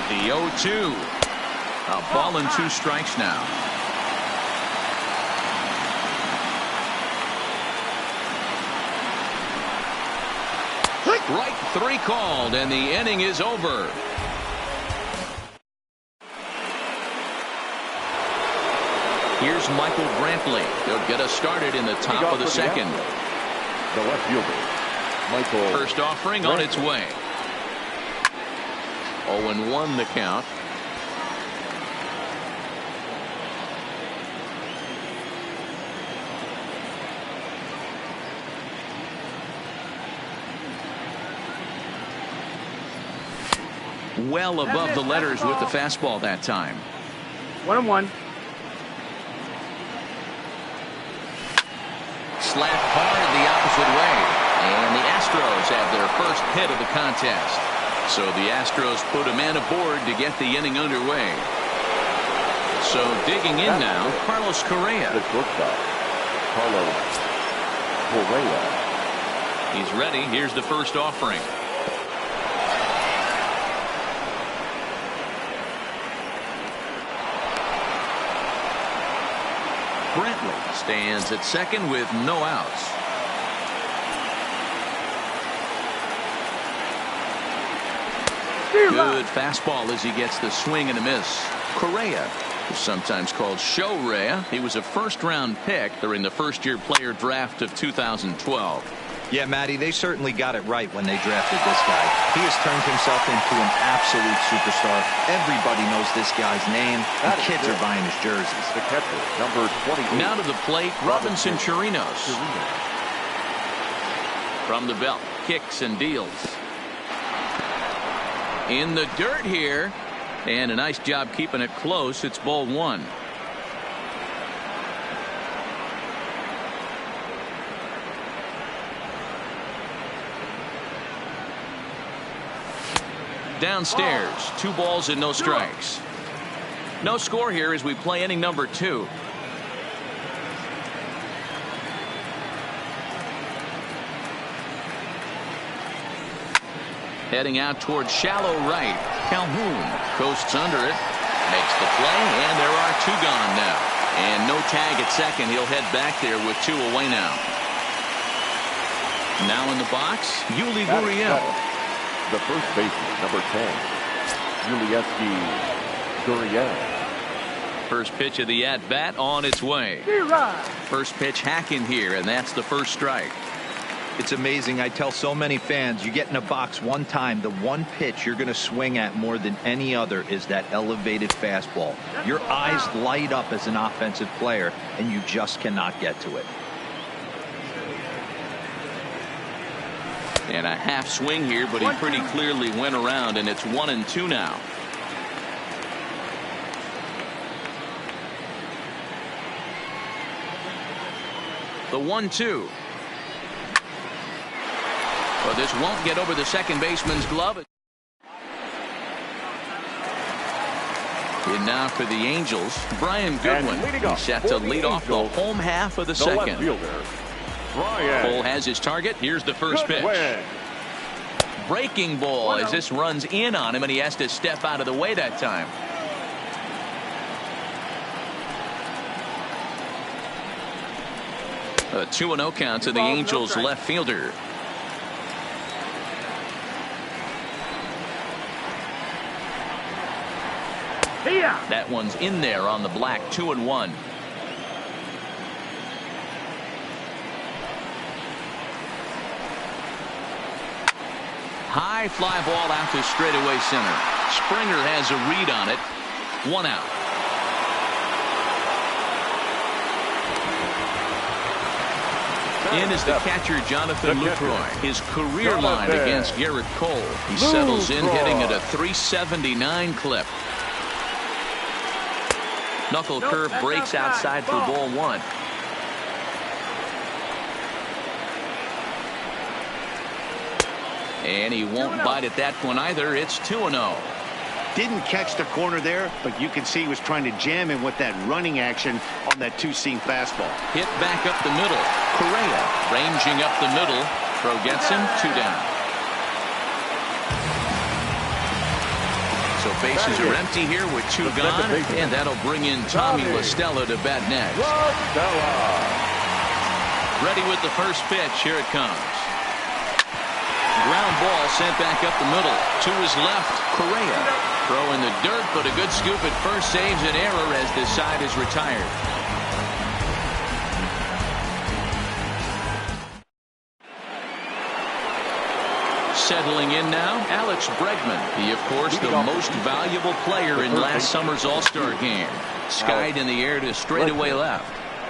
The 0-2. A ball and 2 strikes now. Strike 3 called, and the inning is over. Here's Michael Brantley. He'll get us started in the top of the second. The left fielder, Michael. First offering on its way. 0-1 the count. Well above the letters with the fastball that time. 1-1. Slapped hard the opposite way. And the Astros have their first hit of the contest. So the Astros put a man aboard to get the inning underway. So digging in now, Carlos Correa. The shortstop, Carlos Correa. He's ready. Here's the first offering. Brantley stands at second with no outs. Good fastball as he gets the swing and a miss. Correa, who's sometimes called Show Rea. He was a first-round pick during the first-year player draft of 2012. Yeah, Matty, they certainly got it right when they drafted this guy. He has turned himself into an absolute superstar. Everybody knows this guy's name. The kids are buying his jerseys. The catcher, number 28. Now to the plate, Robinson Chirinos. From the belt, kicks and deals. In the dirt here, and a nice job keeping it close. It's ball one. Downstairs, 2 balls and no strikes. No score here as we play inning number 2. Heading out towards shallow right. Calhoun coasts under it, makes the play, and there are 2 gone now. And no tag at second. He'll head back there with 2 away now. Now in the box, Yuli Gurriel. The first baseman, number 10, Yuli Gurriel. First pitch of the at-bat on its way. First pitch hacking here, and that's the first strike. It's amazing. I tell so many fans, you get in a box one time, the one pitch you're going to swing at more than any other is that elevated fastball. Your eyes light up as an offensive player, and you just cannot get to it. And a half swing here, but he pretty clearly went around, and it's 1-2 now. The 1-2. Well, this won't get over the second baseman's glove. And now for the Angels, Brian Goodwin. He's set to lead off the home half of the second. Cole has his target. Here's the first pitch. Breaking ball as this runs in on him, and he has to step out of the way that time. A 2-0 count to the Angels left fielder. That one's in there on the black. 2-1. High fly ball out to straightaway center. Springer has a read on it. 1 out. In is the catcher, Jonathan Lucroy. His career line against Garrett Cole. He settles in hitting at a .379 clip. Knuckle curve breaks outside for ball 1. And he won't bite at that one either. It's 2-0. Didn't catch the corner there, but you can see he was trying to jam him with that running action on that 2-seam fastball. Hit back up the middle. Correa ranging up the middle. Throw gets him. 2 down. So bases are empty here with 2 gone, and that'll bring in Tommy La Stella to bat next. Ready with the first pitch. Here it comes. Ground ball sent back up the middle. To his left, Correa. Throw in the dirt, but a good scoop at first saves an error as this side is retired. Settling in now, Alex Bregman. He, of course, the most valuable player in last summer's All-Star game. Skied in the air to straightaway left.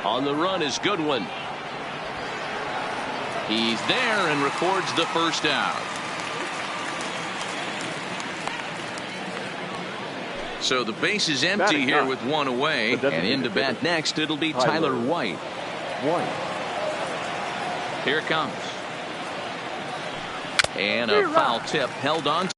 On the run is Goodwin. He's there and records the first out. So the base is empty here with one away. And in to bat next, it'll be Tyler White. Here it comes. And a foul tip held on.